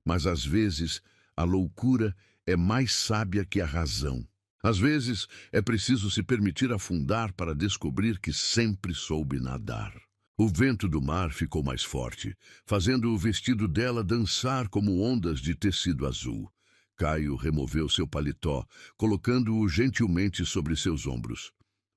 Mas às vezes, a loucura é mais sábia que a razão. Às vezes, é preciso se permitir afundar para descobrir que sempre soube nadar. O vento do mar ficou mais forte, fazendo o vestido dela dançar como ondas de tecido azul. Caio removeu seu paletó, colocando-o gentilmente sobre seus ombros.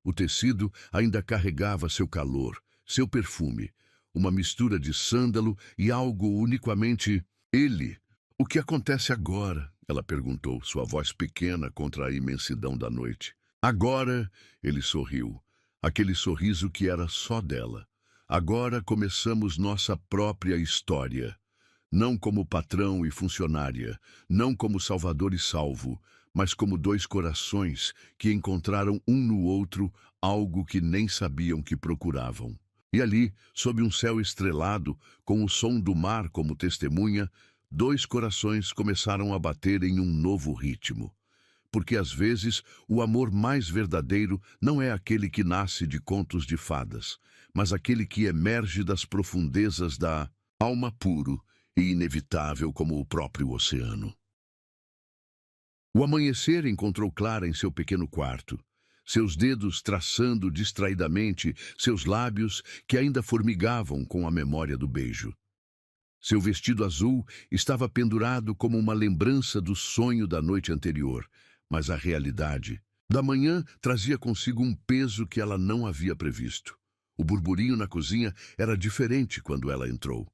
O tecido ainda carregava seu calor, seu perfume, uma mistura de sândalo e algo unicamente ele. O que acontece agora? Ela perguntou, sua voz pequena contra a imensidão da noite. Agora, ele sorriu, aquele sorriso que era só dela. Agora começamos nossa própria história. Não como patrão e funcionária, não como salvador e salvo, mas como dois corações que encontraram um no outro algo que nem sabiam que procuravam. E ali, sob um céu estrelado, com o som do mar como testemunha, dois corações começaram a bater em um novo ritmo. Porque às vezes o amor mais verdadeiro não é aquele que nasce de contos de fadas, mas aquele que emerge das profundezas da alma puro e inevitável como o próprio oceano. O amanhecer encontrou Clara em seu pequeno quarto, seus dedos traçando distraidamente seus lábios que ainda formigavam com a memória do beijo. Seu vestido azul estava pendurado como uma lembrança do sonho da noite anterior, mas a realidade da manhã trazia consigo um peso que ela não havia previsto. O burburinho na cozinha era diferente quando ela entrou.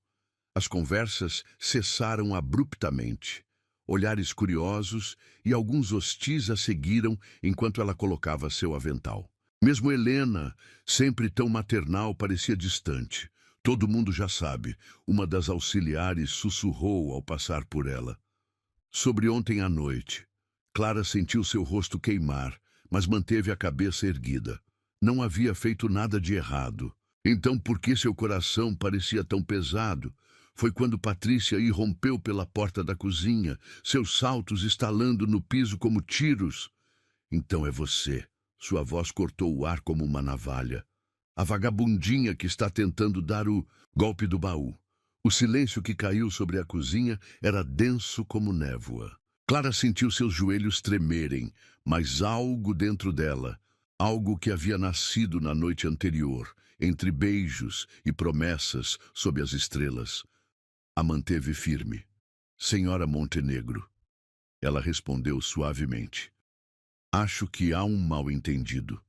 As conversas cessaram abruptamente. Olhares curiosos e alguns hostis a seguiram enquanto ela colocava seu avental. Mesmo Helena, sempre tão maternal, parecia distante. Todo mundo já sabe, uma das auxiliares sussurrou ao passar por ela. Sobre ontem à noite, Clara sentiu seu rosto queimar, mas manteve a cabeça erguida. Não havia feito nada de errado. Então, por que seu coração parecia tão pesado? Foi quando Patrícia irrompeu pela porta da cozinha, seus saltos estalando no piso como tiros. Então é você. Sua voz cortou o ar como uma navalha. A vagabundinha que está tentando dar o golpe do baú. O silêncio que caiu sobre a cozinha era denso como névoa. Clara sentiu seus joelhos tremerem, mas algo dentro dela, algo que havia nascido na noite anterior, entre beijos e promessas sob as estrelas, a manteve firme. Senhora Montenegro, ela respondeu suavemente. Acho que há um mal-entendido.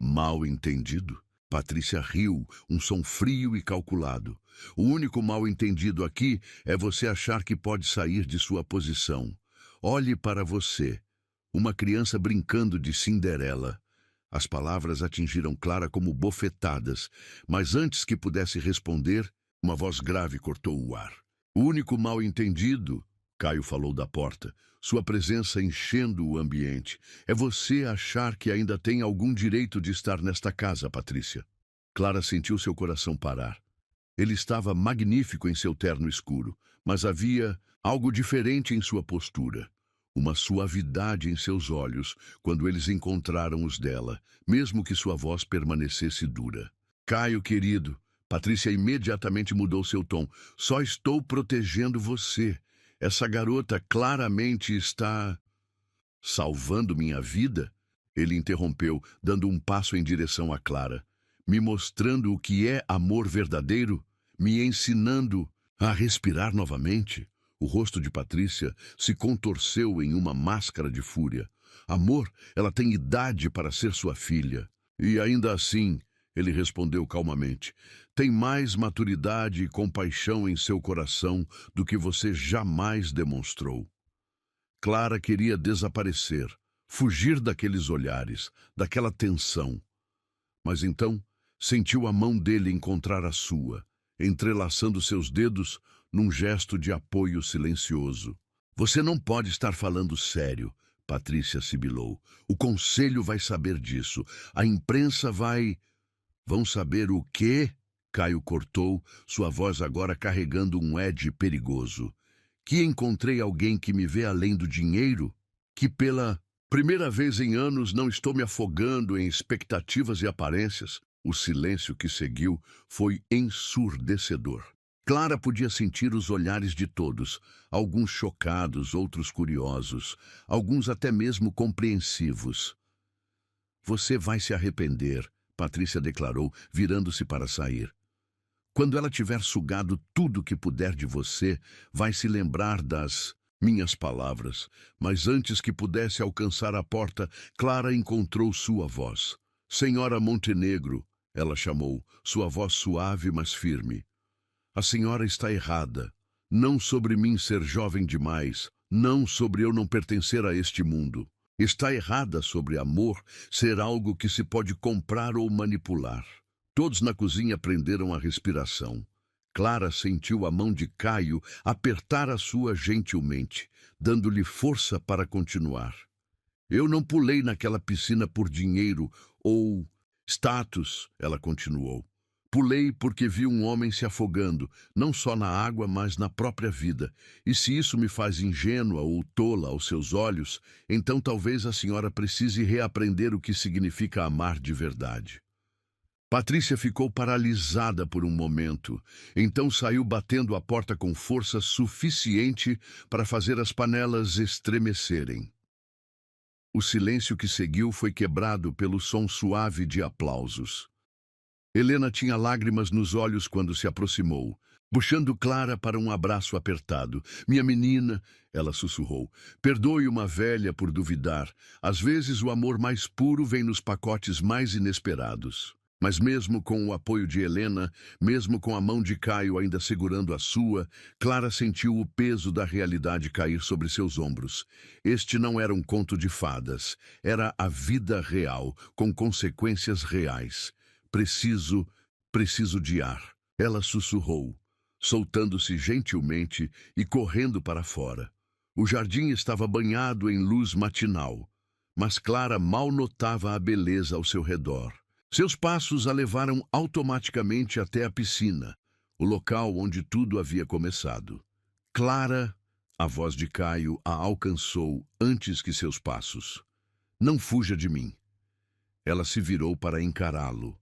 Mal-entendido? Patrícia riu, um som frio e calculado. O único mal-entendido aqui é você achar que pode sair de sua posição. Olhe para você, uma criança brincando de Cinderela. As palavras atingiram Clara como bofetadas, mas antes que pudesse responder, uma voz grave cortou o ar. O único mal-entendido, Caio falou da porta, sua presença enchendo o ambiente, é você achar que ainda tem algum direito de estar nesta casa, Patrícia. Clara sentiu seu coração parar. Ele estava magnífico em seu terno escuro, mas havia algo diferente em sua postura. Uma suavidade em seus olhos quando eles encontraram os dela, mesmo que sua voz permanecesse dura. Caio, querido, Patrícia imediatamente mudou seu tom. Só estou protegendo você. Essa garota claramente está salvando minha vida? Ele interrompeu, dando um passo em direção a Clara, me mostrando o que é amor verdadeiro, me ensinando a respirar novamente. O rosto de Patrícia se contorceu em uma máscara de fúria. Amor, ela tem idade para ser sua filha. E ainda assim, ele respondeu calmamente, tem mais maturidade e compaixão em seu coração do que você jamais demonstrou. Clara queria desaparecer, fugir daqueles olhares, daquela tensão. Mas então sentiu a mão dele encontrar a sua, entrelaçando seus dedos num gesto de apoio silencioso. Você não pode estar falando sério, Patrícia sibilou. O conselho vai saber disso. A imprensa vai... Vão saber o quê? Caio cortou, sua voz agora carregando um ed perigoso. Que encontrei alguém que me vê além do dinheiro? Que pela primeira vez em anos não estou me afogando em expectativas e aparências? O silêncio que seguiu foi ensurdecedor. Clara podia sentir os olhares de todos, alguns chocados, outros curiosos, alguns até mesmo compreensivos. Você vai se arrepender, Patrícia declarou, virando-se para sair. Quando ela tiver sugado tudo que puder de você, vai se lembrar das minhas palavras. Mas antes que pudesse alcançar a porta, Clara encontrou sua voz. Senhora Montenegro, ela chamou, sua voz suave, mas firme. A senhora está errada. Não sobre mim ser jovem demais, não sobre eu não pertencer a este mundo. Está errada sobre amor ser algo que se pode comprar ou manipular. Todos na cozinha prenderam a respiração. Clara sentiu a mão de Caio apertar a sua gentilmente, dando-lhe força para continuar. Eu não pulei naquela piscina por dinheiro ou status, ela continuou. Pulei porque vi um homem se afogando, não só na água, mas na própria vida. E se isso me faz ingênua ou tola aos seus olhos, então talvez a senhora precise reaprender o que significa amar de verdade. Patrícia ficou paralisada por um momento, então saiu batendo a porta com força suficiente para fazer as panelas estremecerem. O silêncio que seguiu foi quebrado pelo som suave de aplausos. Helena tinha lágrimas nos olhos quando se aproximou, puxando Clara para um abraço apertado. Minha menina, ela sussurrou, perdoe uma velha por duvidar. Às vezes o amor mais puro vem nos pacotes mais inesperados. Mas mesmo com o apoio de Helena, mesmo com a mão de Caio ainda segurando a sua, Clara sentiu o peso da realidade cair sobre seus ombros. Este não era um conto de fadas, era a vida real, com consequências reais. Preciso de ar. Ela sussurrou, soltando-se gentilmente e correndo para fora. O jardim estava banhado em luz matinal, mas Clara mal notava a beleza ao seu redor. Seus passos a levaram automaticamente até a piscina, o local onde tudo havia começado. Clara, a voz de Caio a alcançou antes que seus passos. Não fuja de mim. Ela se virou para encará-lo,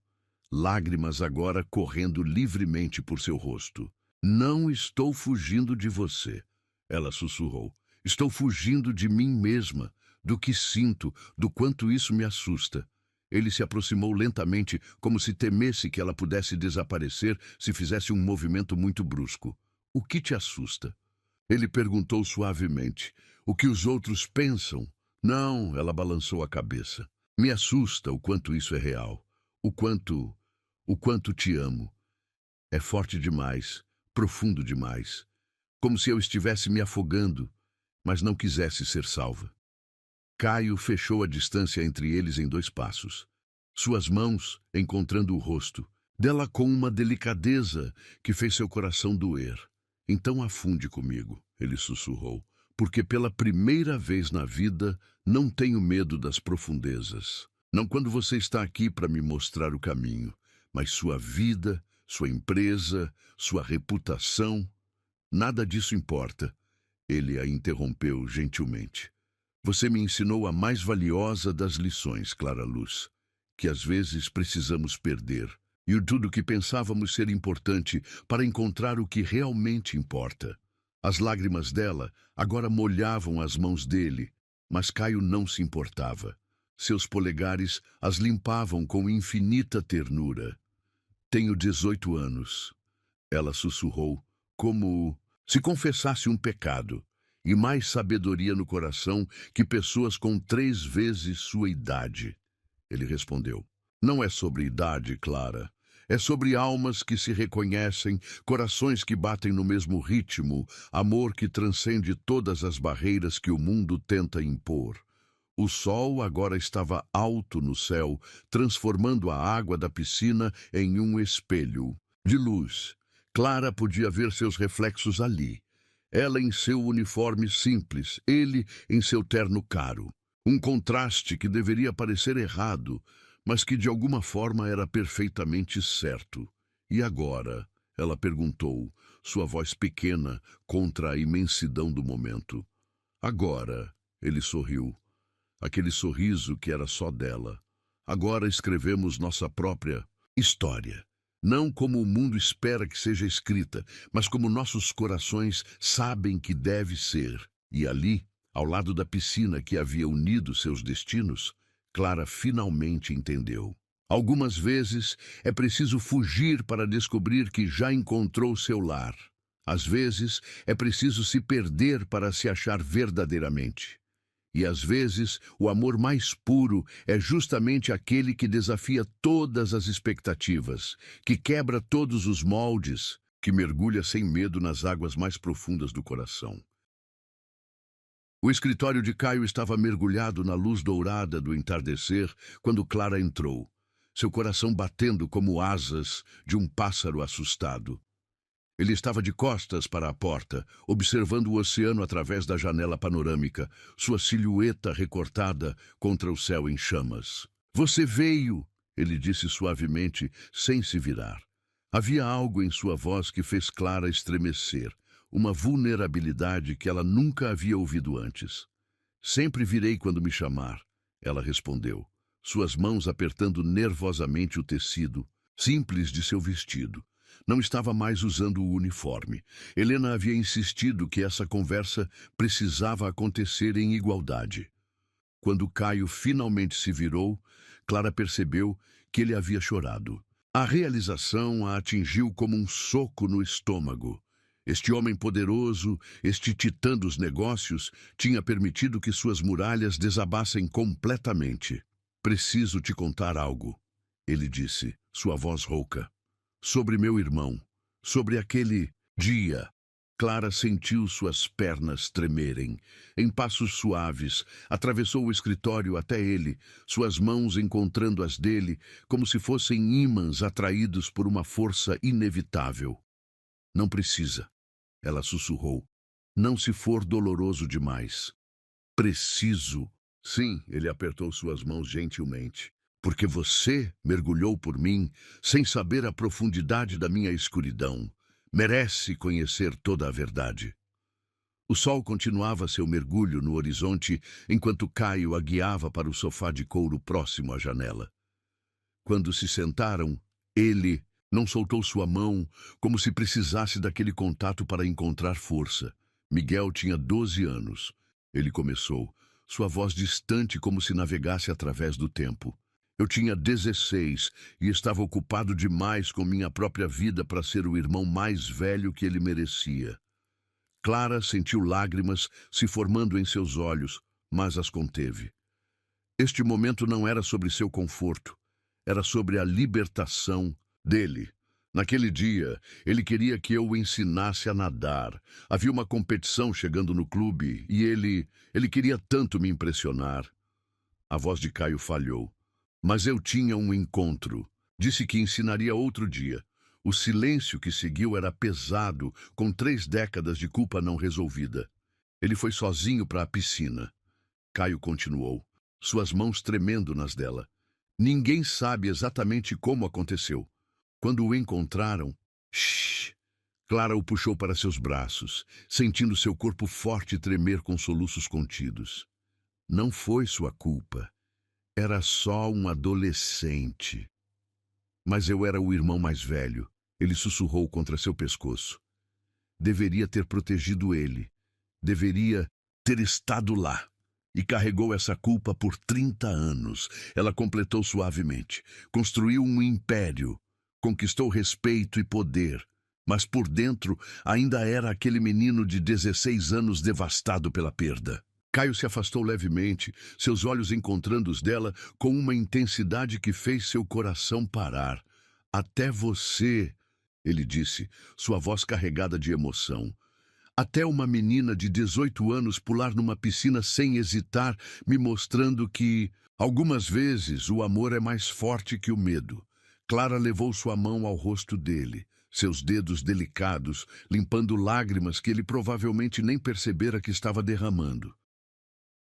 lágrimas agora correndo livremente por seu rosto. Não estou fugindo de você, ela sussurrou. Estou fugindo de mim mesma, do que sinto, do quanto isso me assusta. Ele se aproximou lentamente, como se temesse que ela pudesse desaparecer se fizesse um movimento muito brusco. O que te assusta? Ele perguntou suavemente. O que os outros pensam? Não, ela balançou a cabeça. Me assusta o quanto isso é real. O quanto te amo. É forte demais, profundo demais. Como se eu estivesse me afogando, mas não quisesse ser salva. Caio fechou a distância entre eles em 2 passos. Suas mãos encontrando o rosto, dela com uma delicadeza que fez seu coração doer. Então afunde comigo, ele sussurrou, porque pela primeira vez na vida não tenho medo das profundezas. Não quando você está aqui para me mostrar o caminho, mas sua vida, sua empresa, sua reputação, nada disso importa. Ele a interrompeu gentilmente. Você me ensinou a mais valiosa das lições, Clara Luz, que às vezes precisamos perder, e tudo que pensávamos ser importante para encontrar o que realmente importa. As lágrimas dela agora molhavam as mãos dele, mas Caio não se importava. Seus polegares as limpavam com infinita ternura. Tenho 18 anos, ela sussurrou, como se confessasse um pecado. E mais sabedoria no coração que pessoas com 3 vezes sua idade. Ele respondeu. Não é sobre idade, Clara. É sobre almas que se reconhecem, corações que batem no mesmo ritmo, amor que transcende todas as barreiras que o mundo tenta impor. O sol agora estava alto no céu, transformando a água da piscina em um espelho de luz. Clara podia ver seus reflexos ali. Ela em seu uniforme simples, ele em seu terno caro. Um contraste que deveria parecer errado, mas que de alguma forma era perfeitamente certo. E agora? Ela perguntou, sua voz pequena contra a imensidão do momento. Agora, ele sorriu. Aquele sorriso que era só dela. Agora escrevemos nossa própria história. Não como o mundo espera que seja escrita, mas como nossos corações sabem que deve ser. E ali, ao lado da piscina que havia unido seus destinos, Clara finalmente entendeu. Algumas vezes é preciso fugir para descobrir que já encontrou seu lar. Às vezes é preciso se perder para se achar verdadeiramente. E às vezes, o amor mais puro é justamente aquele que desafia todas as expectativas, que quebra todos os moldes, que mergulha sem medo nas águas mais profundas do coração. O escritório de Caio estava mergulhado na luz dourada do entardecer quando Clara entrou, seu coração batendo como asas de um pássaro assustado. Ele estava de costas para a porta, observando o oceano através da janela panorâmica, sua silhueta recortada contra o céu em chamas. Você veio, ele disse suavemente, sem se virar. Havia algo em sua voz que fez Clara estremecer, uma vulnerabilidade que ela nunca havia ouvido antes. Sempre virei quando me chamar, ela respondeu, suas mãos apertando nervosamente o tecido, simples de seu vestido. Não estava mais usando o uniforme. Helena havia insistido que essa conversa precisava acontecer em igualdade. Quando Caio finalmente se virou, Clara percebeu que ele havia chorado. A realização a atingiu como um soco no estômago. Este homem poderoso, este titã dos negócios, tinha permitido que suas muralhas desabassem completamente. Preciso te contar algo, ele disse, sua voz rouca. Sobre meu irmão, sobre aquele dia. Clara sentiu suas pernas tremerem. Em passos suaves, atravessou o escritório até ele, suas mãos encontrando as dele, como se fossem ímãs atraídos por uma força inevitável. Não precisa, ela sussurrou. Não se for doloroso demais. Preciso. Sim, ele apertou suas mãos gentilmente. Porque você mergulhou por mim sem saber a profundidade da minha escuridão. Merece conhecer toda a verdade. O sol continuava seu mergulho no horizonte enquanto Caio a guiava para o sofá de couro próximo à janela. Quando se sentaram, ele não soltou sua mão, como se precisasse daquele contato para encontrar força. Miguel tinha 12 anos. Ele começou, sua voz distante como se navegasse através do tempo. Eu tinha 16 e estava ocupado demais com minha própria vida para ser o irmão mais velho que ele merecia. Clara sentiu lágrimas se formando em seus olhos, mas as conteve. Este momento não era sobre seu conforto, era sobre a libertação dele. Naquele dia, ele queria que eu o ensinasse a nadar. Havia uma competição chegando no clube e ele queria tanto me impressionar. A voz de Caio falhou. Mas eu tinha um encontro. Disse que ensinaria outro dia. O silêncio que seguiu era pesado, com 3 décadas de culpa não resolvida. Ele foi sozinho para a piscina. Caio continuou, suas mãos tremendo nas dela. Ninguém sabe exatamente como aconteceu. Quando o encontraram... Shhh! Clara o puxou para seus braços, sentindo seu corpo forte tremer com soluços contidos. Não foi sua culpa. Era só um adolescente. Mas eu era o irmão mais velho. Ele sussurrou contra seu pescoço. Deveria ter protegido ele. Deveria ter estado lá. E carregou essa culpa por 30 anos. Ela completou suavemente. Construiu um império. Conquistou respeito e poder. Mas por dentro ainda era aquele menino de 16 anos devastado pela perda. Caio se afastou levemente, seus olhos encontrando os dela com uma intensidade que fez seu coração parar. Até você, ele disse, sua voz carregada de emoção. Até uma menina de 18 anos pular numa piscina sem hesitar, me mostrando que, algumas vezes, o amor é mais forte que o medo. Clara levou sua mão ao rosto dele, seus dedos delicados, limpando lágrimas que ele provavelmente nem percebera que estava derramando.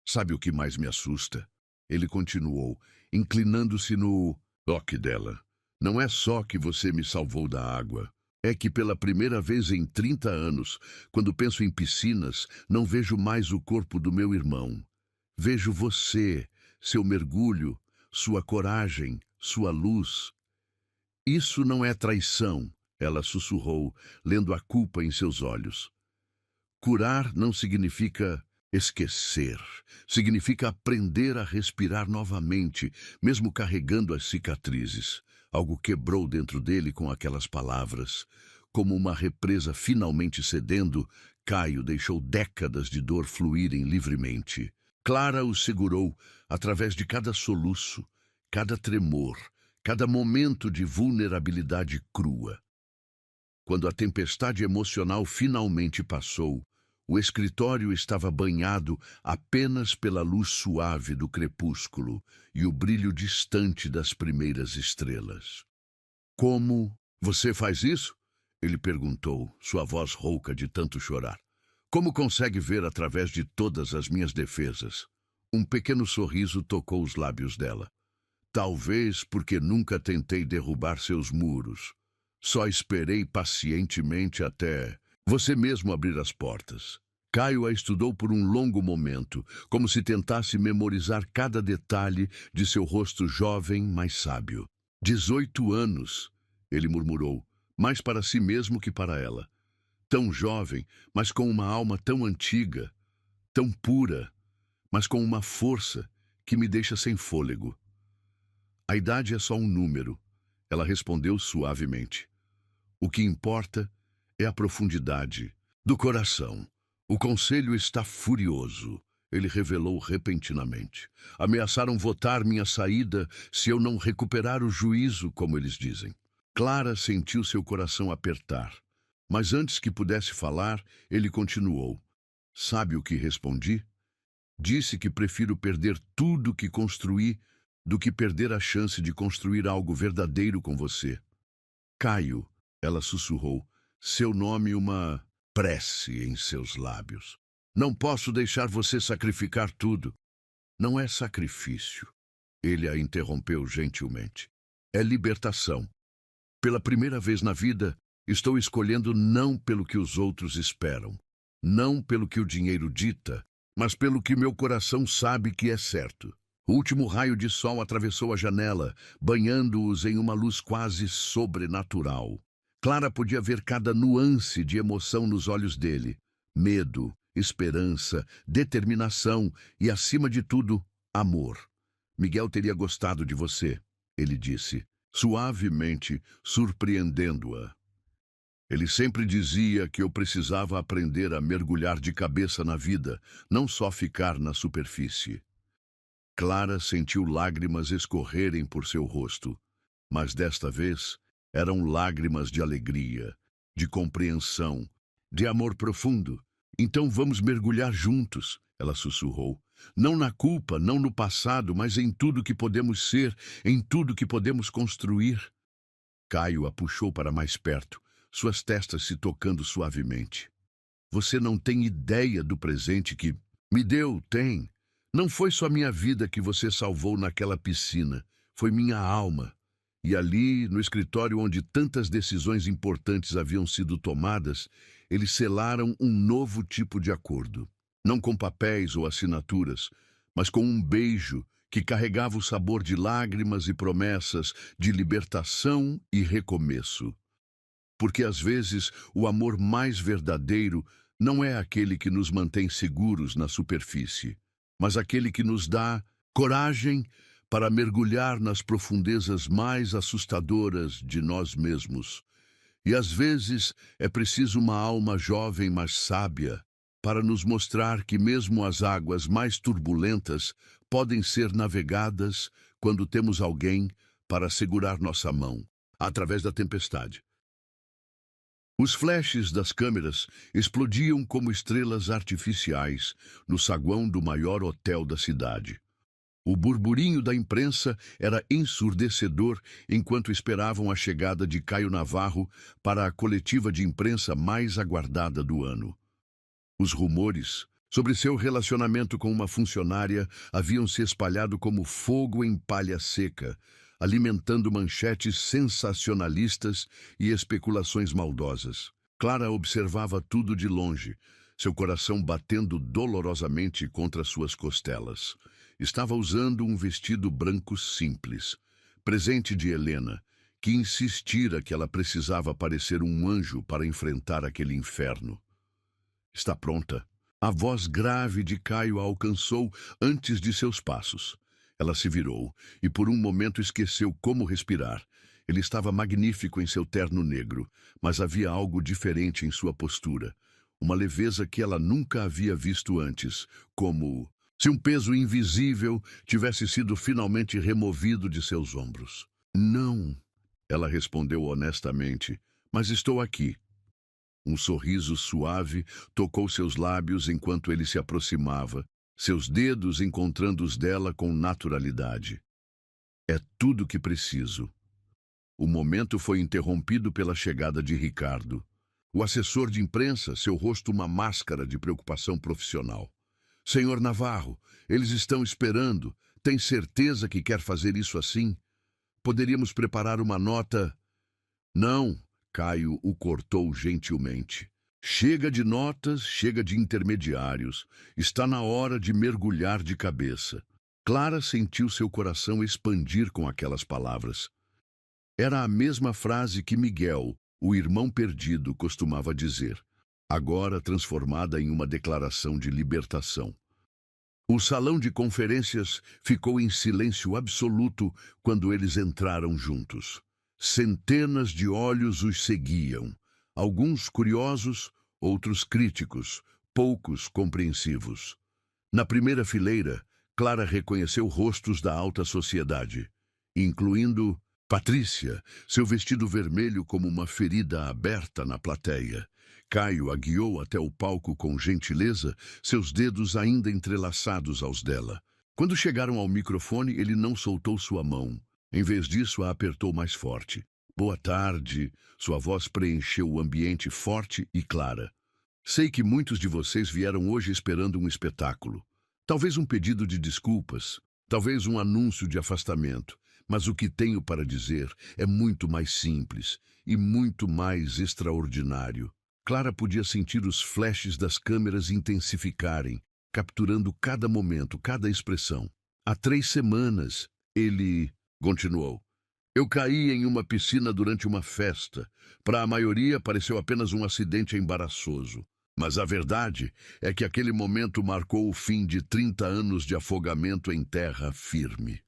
Sabe o que mais me assusta? Ele continuou, inclinando-se no toque dela. Não é só que você me salvou da água. É que pela primeira vez em 30 anos, quando penso em piscinas, não vejo mais o corpo do meu irmão. Vejo você, seu mergulho, sua coragem, sua luz. Isso não é traição, ela sussurrou, lendo a culpa em seus olhos. Curar não significa esquecer. Significa aprender a respirar novamente, mesmo carregando as cicatrizes. Algo quebrou dentro dele com aquelas palavras. Como uma represa finalmente cedendo, Caio deixou décadas de dor fluírem livremente. Clara o segurou através de cada soluço, cada tremor, cada momento de vulnerabilidade crua. Quando a tempestade emocional finalmente passou, o escritório estava banhado apenas pela luz suave do crepúsculo e o brilho distante das primeiras estrelas. Como você faz isso? Ele perguntou, sua voz rouca de tanto chorar. Como consegue ver através de todas as minhas defesas? Um pequeno sorriso tocou os lábios dela. Talvez porque nunca tentei derrubar seus muros. Só esperei pacientemente até você mesmo abrir as portas. Caio a estudou por um longo momento, como se tentasse memorizar cada detalhe de seu rosto jovem, mas sábio. 18 anos, ele murmurou, mais para si mesmo que para ela. Tão jovem, mas com uma alma tão antiga, tão pura, mas com uma força que me deixa sem fôlego. A idade é só um número. Ela respondeu suavemente. O que importa é a profundidade do coração. O conselho está furioso, ele revelou repentinamente. Ameaçaram votar minha saída se eu não recuperar o juízo, como eles dizem. Clara sentiu seu coração apertar, mas antes que pudesse falar, ele continuou. Sabe o que respondi? Disse que prefiro perder tudo que construí do que perder a chance de construir algo verdadeiro com você. Caio, ela sussurrou, seu nome uma prece em seus lábios. Não posso deixar você sacrificar tudo. Não é sacrifício. Ele a interrompeu gentilmente. É libertação. Pela primeira vez na vida, estou escolhendo não pelo que os outros esperam, não pelo que o dinheiro dita, mas pelo que meu coração sabe que é certo. O último raio de sol atravessou a janela, banhando-os em uma luz quase sobrenatural. Clara podia ver cada nuance de emoção nos olhos dele. Medo, esperança, determinação e, acima de tudo, amor. Miguel teria gostado de você, ele disse, suavemente, surpreendendo-a. Ele sempre dizia que eu precisava aprender a mergulhar de cabeça na vida, não só ficar na superfície. Clara sentiu lágrimas escorrerem por seu rosto, mas desta vez eram lágrimas de alegria, de compreensão, de amor profundo. Então vamos mergulhar juntos, ela sussurrou. Não na culpa, não no passado, mas em tudo que podemos ser, em tudo que podemos construir. Caio a puxou para mais perto, suas testas se tocando suavemente. Você não tem ideia do presente que me deu, tem. Não foi só minha vida que você salvou naquela piscina, foi minha alma. E ali, no escritório onde tantas decisões importantes haviam sido tomadas, eles selaram um novo tipo de acordo. Não com papéis ou assinaturas, mas com um beijo que carregava o sabor de lágrimas e promessas, de libertação e recomeço. Porque às vezes o amor mais verdadeiro não é aquele que nos mantém seguros na superfície, mas aquele que nos dá coragem para mergulhar nas profundezas mais assustadoras de nós mesmos. E às vezes é preciso uma alma jovem, mas sábia, para nos mostrar que mesmo as águas mais turbulentas podem ser navegadas quando temos alguém para segurar nossa mão, através da tempestade. Os flashes das câmeras explodiam como estrelas artificiais no saguão do maior hotel da cidade. O burburinho da imprensa era ensurdecedor enquanto esperavam a chegada de Caio Navarro para a coletiva de imprensa mais aguardada do ano. Os rumores sobre seu relacionamento com uma funcionária haviam se espalhado como fogo em palha seca, alimentando manchetes sensacionalistas e especulações maldosas. Clara observava tudo de longe, seu coração batendo dolorosamente contra suas costelas. Estava usando um vestido branco simples, presente de Helena, que insistira que ela precisava parecer um anjo para enfrentar aquele inferno. Está pronta? A voz grave de Caio a alcançou antes de seus passos. Ela se virou e por um momento esqueceu como respirar. Ele estava magnífico em seu terno negro, mas havia algo diferente em sua postura. Uma leveza que ela nunca havia visto antes, como se um peso invisível tivesse sido finalmente removido de seus ombros. Não, ela respondeu honestamente, mas estou aqui. Um sorriso suave tocou seus lábios enquanto ele se aproximava, seus dedos encontrando os dela com naturalidade. É tudo o que preciso. O momento foi interrompido pela chegada de Ricardo. O assessor de imprensa, seu rosto uma máscara de preocupação profissional. Senhor Navarro, eles estão esperando. Tem certeza que quer fazer isso assim? Poderíamos preparar uma nota... Não, Caio o cortou gentilmente. Chega de notas, chega de intermediários. Está na hora de mergulhar de cabeça. Clara sentiu seu coração expandir com aquelas palavras. Era a mesma frase que Miguel, o irmão perdido, costumava dizer, agora transformada em uma declaração de libertação. O salão de conferências ficou em silêncio absoluto quando eles entraram juntos. Centenas de olhos os seguiam, alguns curiosos, outros críticos, poucos compreensivos. Na primeira fileira, Clara reconheceu rostos da alta sociedade, incluindo Patrícia, seu vestido vermelho como uma ferida aberta na plateia. Caio a guiou até o palco com gentileza, seus dedos ainda entrelaçados aos dela. Quando chegaram ao microfone, ele não soltou sua mão. Em vez disso, a apertou mais forte. Boa tarde. Sua voz preencheu o ambiente forte e clara. Sei que muitos de vocês vieram hoje esperando um espetáculo. Talvez um pedido de desculpas, talvez um anúncio de afastamento. Mas o que tenho para dizer é muito mais simples e muito mais extraordinário. Clara podia sentir os flashes das câmeras intensificarem, capturando cada momento, cada expressão. Há 3 semanas, ele continuou. Eu caí em uma piscina durante uma festa. Para a maioria, pareceu apenas um acidente embaraçoso. Mas a verdade é que aquele momento marcou o fim de 30 anos de afogamento em terra firme.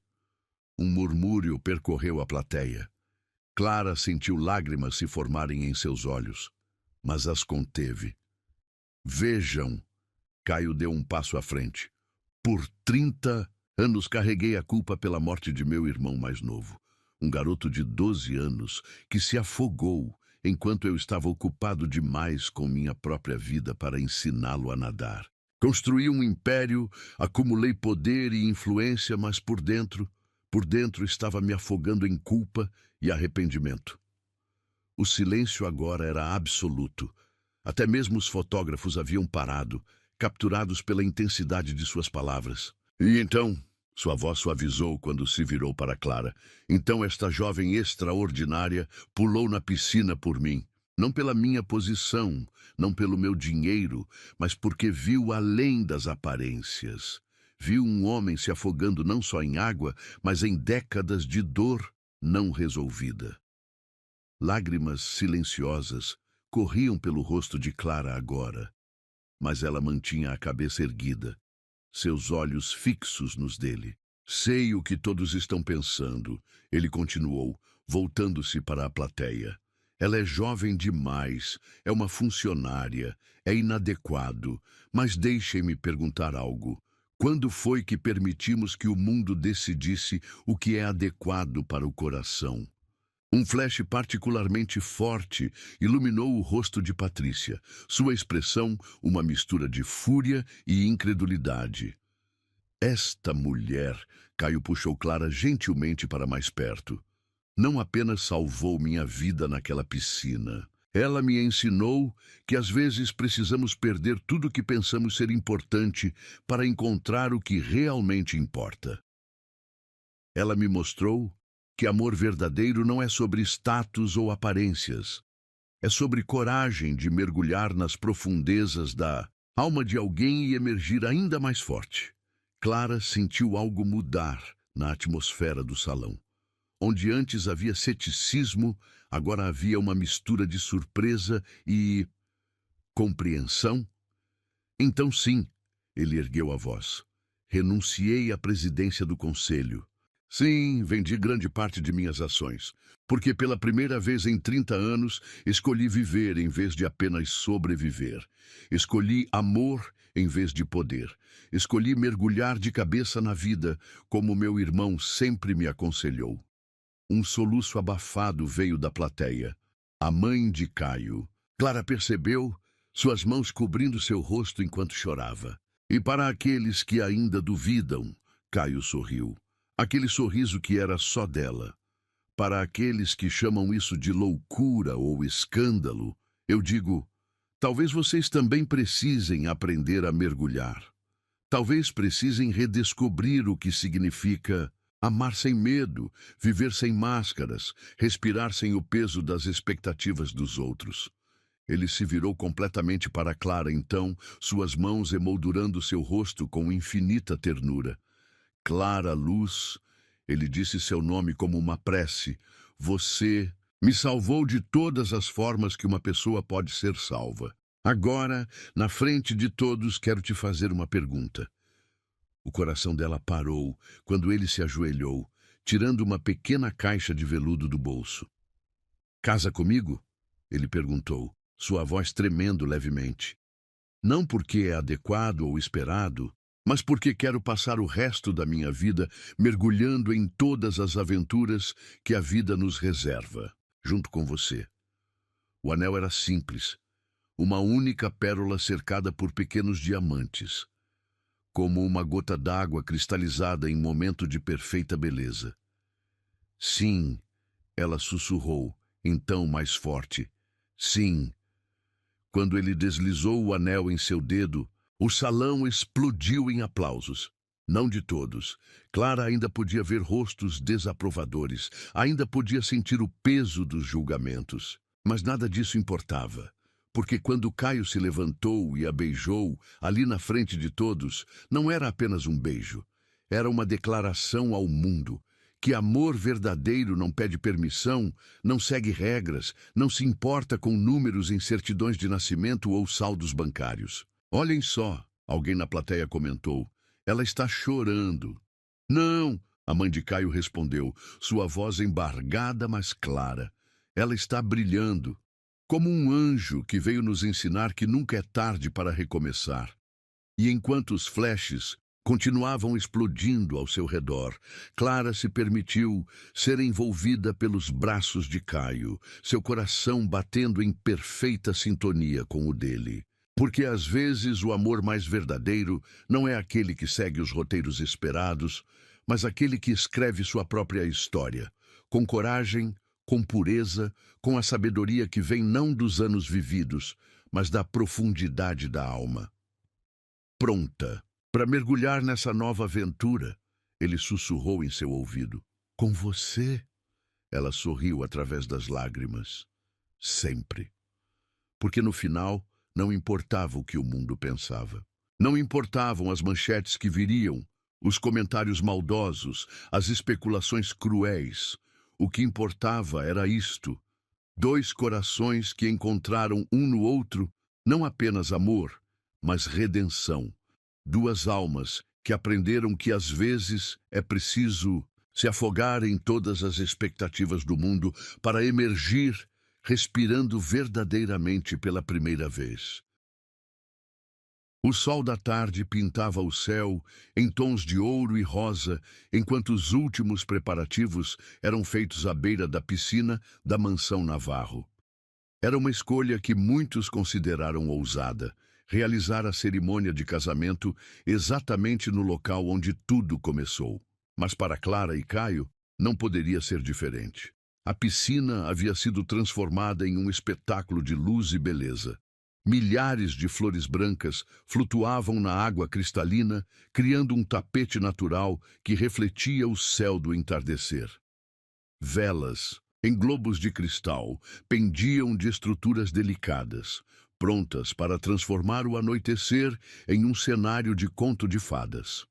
Um murmúrio percorreu a plateia. Clara sentiu lágrimas se formarem em seus olhos, mas as conteve. Vejam, Caio deu um passo à frente. Por 30 anos carreguei a culpa pela morte de meu irmão mais novo, um garoto de 12 anos que se afogou enquanto eu estava ocupado demais com minha própria vida para ensiná-lo a nadar. Construí um império, acumulei poder e influência, mas por dentro estava me afogando em culpa e arrependimento. O silêncio agora era absoluto. Até mesmo os fotógrafos haviam parado, capturados pela intensidade de suas palavras. E então, sua voz suavizou quando se virou para Clara. Então esta jovem extraordinária pulou na piscina por mim. Não pela minha posição, não pelo meu dinheiro, mas porque viu além das aparências. Viu um homem se afogando não só em água, mas em décadas de dor não resolvida. Lágrimas silenciosas corriam pelo rosto de Clara agora, mas ela mantinha a cabeça erguida, seus olhos fixos nos dele. Sei o que todos estão pensando, ele continuou, voltando-se para a plateia. Ela é jovem demais, é uma funcionária, é inadequado, mas deixem-me perguntar algo. Quando foi que permitimos que o mundo decidisse o que é adequado para o coração? Um flash particularmente forte iluminou o rosto de Patrícia. Sua expressão, uma mistura de fúria e incredulidade. Esta mulher, Caio puxou Clara gentilmente para mais perto. Não apenas salvou minha vida naquela piscina. Ela me ensinou que às vezes precisamos perder tudo o que pensamos ser importante para encontrar o que realmente importa. Ela me mostrou que amor verdadeiro não é sobre status ou aparências. É sobre coragem de mergulhar nas profundezas da alma de alguém e emergir ainda mais forte. Clara sentiu algo mudar na atmosfera do salão. Onde antes havia ceticismo, agora havia uma mistura de surpresa e compreensão. Então sim, ele ergueu a voz. Renunciei à presidência do conselho. Sim, vendi grande parte de minhas ações, porque pela primeira vez em 30 anos escolhi viver em vez de apenas sobreviver. Escolhi amor em vez de poder. Escolhi mergulhar de cabeça na vida, como meu irmão sempre me aconselhou. Um soluço abafado veio da plateia. A mãe de Caio. Clara percebeu, suas mãos cobrindo seu rosto enquanto chorava. E para aqueles que ainda duvidam, Caio sorriu. Aquele sorriso que era só dela. Para aqueles que chamam isso de loucura ou escândalo, eu digo, talvez vocês também precisem aprender a mergulhar. Talvez precisem redescobrir o que significa amar sem medo, viver sem máscaras, respirar sem o peso das expectativas dos outros. Ele se virou completamente para Clara então, suas mãos emoldurando seu rosto com infinita ternura. Clara Luz, ele disse seu nome como uma prece. Você me salvou de todas as formas que uma pessoa pode ser salva. Agora, na frente de todos, quero te fazer uma pergunta. O coração dela parou quando ele se ajoelhou, tirando uma pequena caixa de veludo do bolso. Casa comigo? Ele perguntou, sua voz tremendo levemente. Não porque é adequado ou esperado, mas porque quero passar o resto da minha vida mergulhando em todas as aventuras que a vida nos reserva, junto com você. O anel era simples, uma única pérola cercada por pequenos diamantes, como uma gota d'água cristalizada em momento de perfeita beleza. Sim, ela sussurrou, então mais forte. Sim. Quando ele deslizou o anel em seu dedo, o salão explodiu em aplausos. Não de todos. Clara ainda podia ver rostos desaprovadores, ainda podia sentir o peso dos julgamentos. Mas nada disso importava, porque quando Caio se levantou e a beijou, ali na frente de todos, não era apenas um beijo. Era uma declaração ao mundo que amor verdadeiro não pede permissão, não segue regras, não se importa com números em certidões de nascimento ou saldos bancários. Olhem só, alguém na plateia comentou. Ela está chorando. Não, a mãe de Caio respondeu, sua voz embargada, mas clara. Ela está brilhando, como um anjo que veio nos ensinar que nunca é tarde para recomeçar. E enquanto os flashes continuavam explodindo ao seu redor, Clara se permitiu ser envolvida pelos braços de Caio, seu coração batendo em perfeita sintonia com o dele. Porque às vezes o amor mais verdadeiro não é aquele que segue os roteiros esperados, mas aquele que escreve sua própria história, com coragem, com pureza, com a sabedoria que vem não dos anos vividos, mas da profundidade da alma. Pronta para mergulhar nessa nova aventura, ele sussurrou em seu ouvido. Com você? Ela sorriu através das lágrimas. Sempre. Porque no final, não importava o que o mundo pensava. Não importavam as manchetes que viriam, os comentários maldosos, as especulações cruéis. O que importava era isto: dois corações que encontraram um no outro não apenas amor, mas redenção. Duas almas que aprenderam que às vezes é preciso se afogar em todas as expectativas do mundo para emergir, respirando verdadeiramente pela primeira vez. O sol da tarde pintava o céu em tons de ouro e rosa, enquanto os últimos preparativos eram feitos à beira da piscina da mansão Navarro. Era uma escolha que muitos consideraram ousada, realizar a cerimônia de casamento exatamente no local onde tudo começou. Mas para Clara e Caio, não poderia ser diferente. A piscina havia sido transformada em um espetáculo de luz e beleza. Milhares de flores brancas flutuavam na água cristalina, criando um tapete natural que refletia o céu do entardecer. Velas, em globos de cristal, pendiam de estruturas delicadas, prontas para transformar o anoitecer em um cenário de conto de fadas.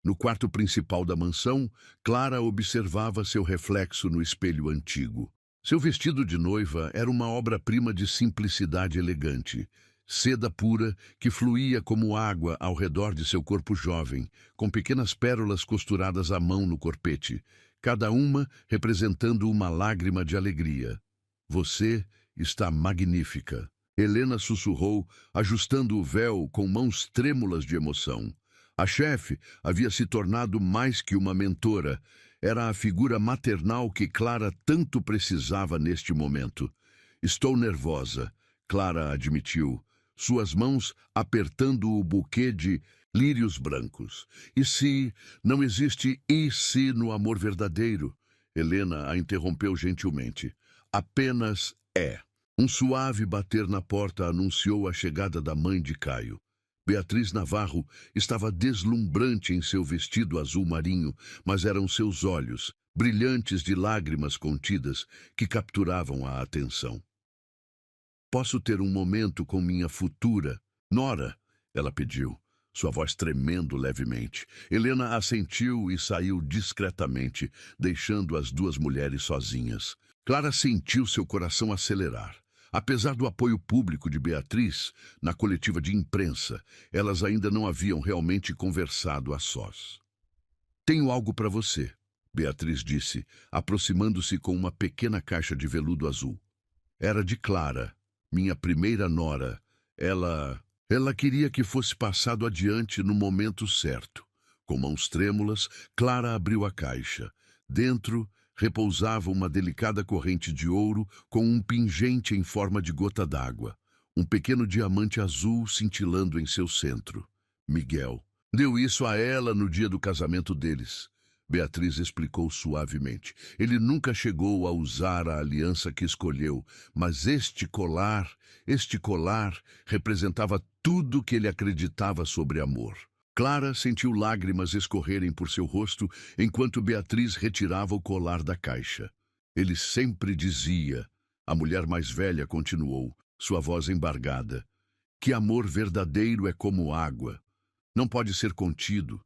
No quarto principal da mansão, Clara observava seu reflexo no espelho antigo. Seu vestido de noiva era uma obra-prima de simplicidade elegante, seda pura que fluía como água ao redor de seu corpo jovem, com pequenas pérolas costuradas à mão no corpete, cada uma representando uma lágrima de alegria. Você está magnífica, Helena sussurrou, ajustando o véu com mãos trêmulas de emoção. A chefe havia se tornado mais que uma mentora. Era a figura maternal que Clara tanto precisava neste momento. Estou nervosa, Clara admitiu, suas mãos apertando o buquê de lírios brancos. E se não existe e se no amor verdadeiro? Helena a interrompeu gentilmente. Apenas é. Um suave bater na porta anunciou a chegada da mãe de Caio. Beatriz Navarro estava deslumbrante em seu vestido azul marinho, mas eram seus olhos, brilhantes de lágrimas contidas, que capturavam a atenção. Posso ter um momento com minha futura nora? Ela pediu, sua voz tremendo levemente. Helena assentiu e saiu discretamente, deixando as duas mulheres sozinhas. Clara sentiu seu coração acelerar. Apesar do apoio público de Beatriz, na coletiva de imprensa, elas ainda não haviam realmente conversado a sós. Tenho algo para você, Beatriz disse, aproximando-se com uma pequena caixa de veludo azul. Era de Clara, minha primeira nora. Ela queria que fosse passado adiante no momento certo. Com mãos trêmulas, Clara abriu a caixa. Dentro repousava uma delicada corrente de ouro com um pingente em forma de gota d'água. Um pequeno diamante azul cintilando em seu centro. Miguel deu isso a ela no dia do casamento deles. Beatriz explicou suavemente. Ele nunca chegou a usar a aliança que escolheu, mas este colar representava tudo que ele acreditava sobre amor. Clara sentiu lágrimas escorrerem por seu rosto enquanto Beatriz retirava o colar da caixa. Ele sempre dizia, a mulher mais velha continuou, sua voz embargada, que amor verdadeiro é como água. Não pode ser contido,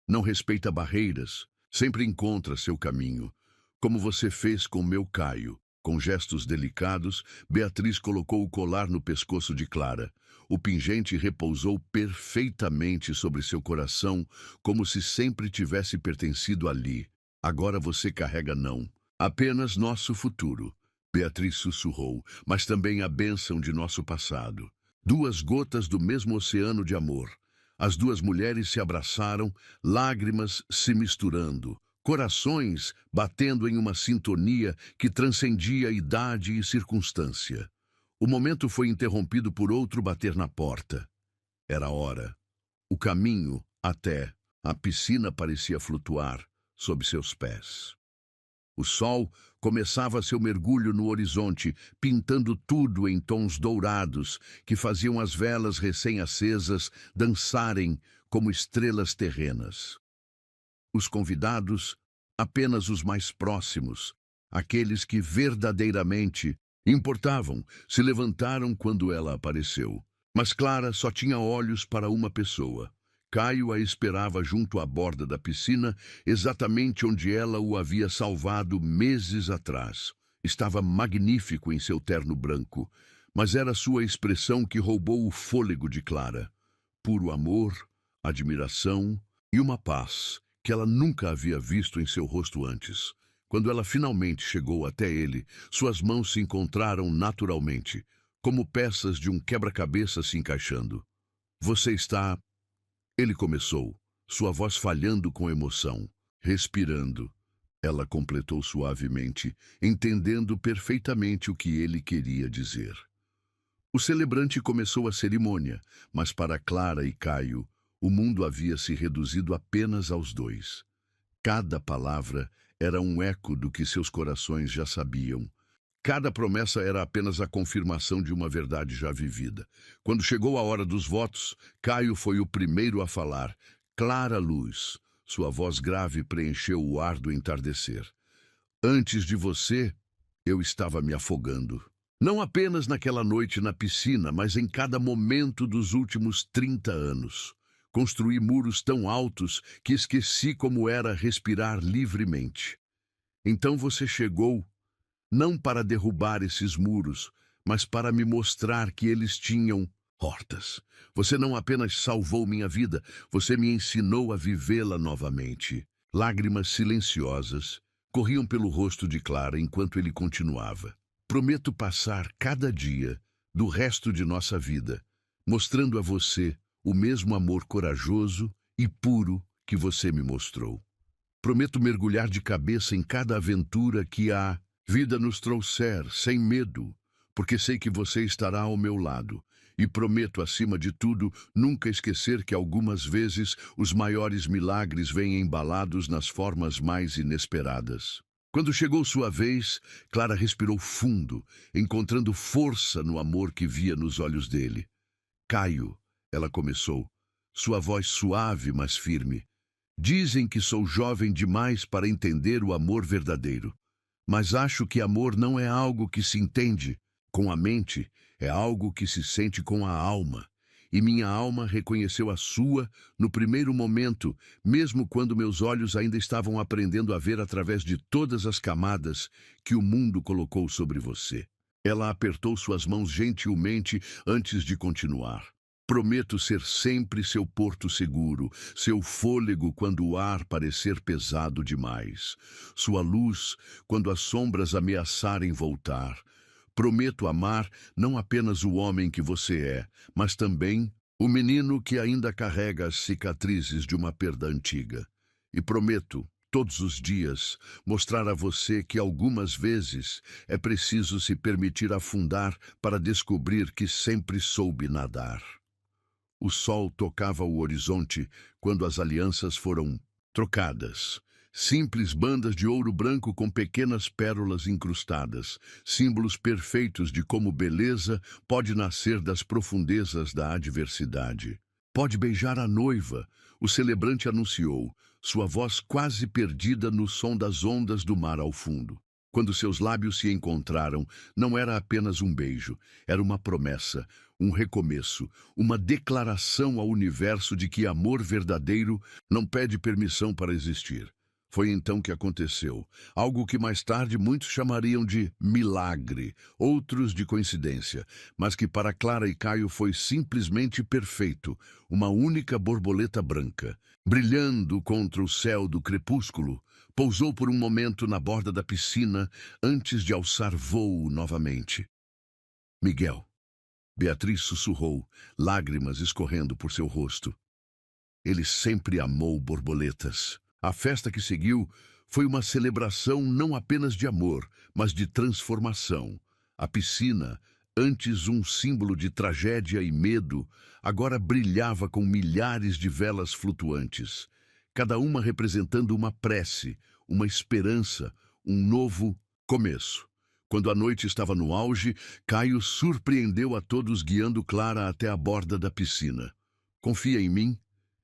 não respeita barreiras, sempre encontra seu caminho. Como você fez com meu Caio. Com gestos delicados, Beatriz colocou o colar no pescoço de Clara. O pingente repousou perfeitamente sobre seu coração, como se sempre tivesse pertencido ali. Agora você carrega não, apenas nosso futuro. Beatriz sussurrou, mas também a bênção de nosso passado. Duas gotas do mesmo oceano de amor. As duas mulheres se abraçaram, lágrimas se misturando, corações batendo em uma sintonia que transcendia idade e circunstância. O momento foi interrompido por outro bater na porta. Era hora. O caminho até a piscina parecia flutuar sob seus pés. O sol começava seu mergulho no horizonte, pintando tudo em tons dourados que faziam as velas recém-acesas dançarem como estrelas terrenas. Os convidados, apenas os mais próximos, aqueles que verdadeiramente importavam, se levantaram quando ela apareceu. Mas Clara só tinha olhos para uma pessoa. Caio a esperava junto à borda da piscina, exatamente onde ela o havia salvado meses atrás. Estava magnífico em seu terno branco, mas era sua expressão que roubou o fôlego de Clara. Puro amor, admiração e uma paz que ela nunca havia visto em seu rosto antes. Quando ela finalmente chegou até ele, suas mãos se encontraram naturalmente, como peças de um quebra-cabeça se encaixando. Você está... Ele começou, sua voz falhando com emoção. Respirando, ela completou suavemente, entendendo perfeitamente o que ele queria dizer. O celebrante começou a cerimônia, mas para Clara e Caio, o mundo havia se reduzido apenas aos dois. Cada palavra era um eco do que seus corações já sabiam. Cada promessa era apenas a confirmação de uma verdade já vivida. Quando chegou a hora dos votos, Caio foi o primeiro a falar. Clara luz. Sua voz grave preencheu o ar do entardecer. Antes de você, eu estava me afogando. Não apenas naquela noite na piscina, mas em cada momento dos últimos 30 anos. Construí muros tão altos que esqueci como era respirar livremente. Então você chegou, não para derrubar esses muros, mas para me mostrar que eles tinham hortas. Você não apenas salvou minha vida, você me ensinou a vivê-la novamente. Lágrimas silenciosas corriam pelo rosto de Clara enquanto ele continuava. Prometo passar cada dia do resto de nossa vida, mostrando a você o mesmo amor corajoso e puro que você me mostrou. Prometo mergulhar de cabeça em cada aventura que a vida nos trouxer, sem medo, porque sei que você estará ao meu lado. E prometo, acima de tudo, nunca esquecer que algumas vezes os maiores milagres vêm embalados nas formas mais inesperadas. Quando chegou sua vez, Clara respirou fundo, encontrando força no amor que via nos olhos dele. Caio, ela começou, sua voz suave, mas firme. Dizem que sou jovem demais para entender o amor verdadeiro. Mas acho que amor não é algo que se entende com a mente, é algo que se sente com a alma. E minha alma reconheceu a sua no primeiro momento, mesmo quando meus olhos ainda estavam aprendendo a ver através de todas as camadas que o mundo colocou sobre você. Ela apertou suas mãos gentilmente antes de continuar. Prometo ser sempre seu porto seguro, seu fôlego quando o ar parecer pesado demais, sua luz quando as sombras ameaçarem voltar. Prometo amar não apenas o homem que você é, mas também o menino que ainda carrega as cicatrizes de uma perda antiga. E prometo, todos os dias, mostrar a você que algumas vezes é preciso se permitir afundar para descobrir que sempre soube nadar. O sol tocava o horizonte quando as alianças foram trocadas. Simples bandas de ouro branco com pequenas pérolas incrustadas, símbolos perfeitos de como beleza pode nascer das profundezas da adversidade. Pode beijar a noiva, o celebrante anunciou, sua voz quase perdida no som das ondas do mar ao fundo. Quando seus lábios se encontraram, não era apenas um beijo, era uma promessa, um recomeço, uma declaração ao universo de que amor verdadeiro não pede permissão para existir. Foi então que aconteceu, algo que mais tarde muitos chamariam de milagre, outros de coincidência, mas que para Clara e Caio foi simplesmente perfeito, uma única borboleta branca, brilhando contra o céu do crepúsculo, pousou por um momento na borda da piscina antes de alçar voo novamente. Miguel. Beatriz sussurrou, lágrimas escorrendo por seu rosto. Ele sempre amou borboletas. A festa que seguiu foi uma celebração não apenas de amor, mas de transformação. A piscina, antes um símbolo de tragédia e medo, agora brilhava com milhares de velas flutuantes, cada uma representando uma prece, uma esperança, um novo começo. Quando a noite estava no auge, Caio surpreendeu a todos guiando Clara até a borda da piscina. "Confia em mim?"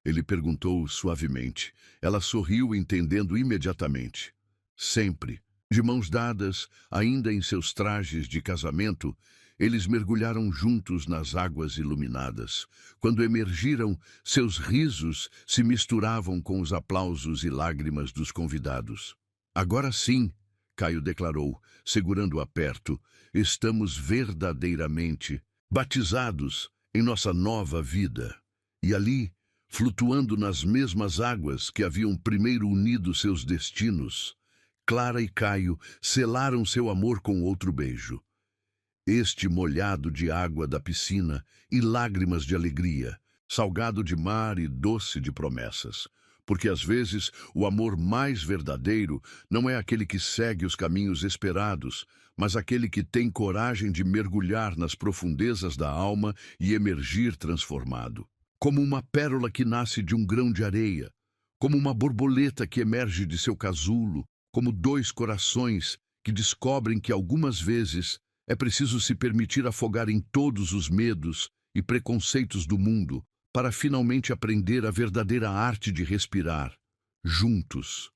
Ele perguntou suavemente. Ela sorriu, entendendo imediatamente. Sempre, de mãos dadas, ainda em seus trajes de casamento, eles mergulharam juntos nas águas iluminadas. Quando emergiram, seus risos se misturavam com os aplausos e lágrimas dos convidados. "Agora sim", Caio declarou, segurando-a perto, "estamos verdadeiramente batizados em nossa nova vida." E ali, flutuando nas mesmas águas que haviam primeiro unido seus destinos, Clara e Caio selaram seu amor com outro beijo. Este molhado de água da piscina e lágrimas de alegria, salgado de mar e doce de promessas. Porque às vezes o amor mais verdadeiro não é aquele que segue os caminhos esperados, mas aquele que tem coragem de mergulhar nas profundezas da alma e emergir transformado. Como uma pérola que nasce de um grão de areia, como uma borboleta que emerge de seu casulo, como dois corações que descobrem que algumas vezes é preciso se permitir afogar em todos os medos e preconceitos do mundo para finalmente aprender a verdadeira arte de respirar, juntos.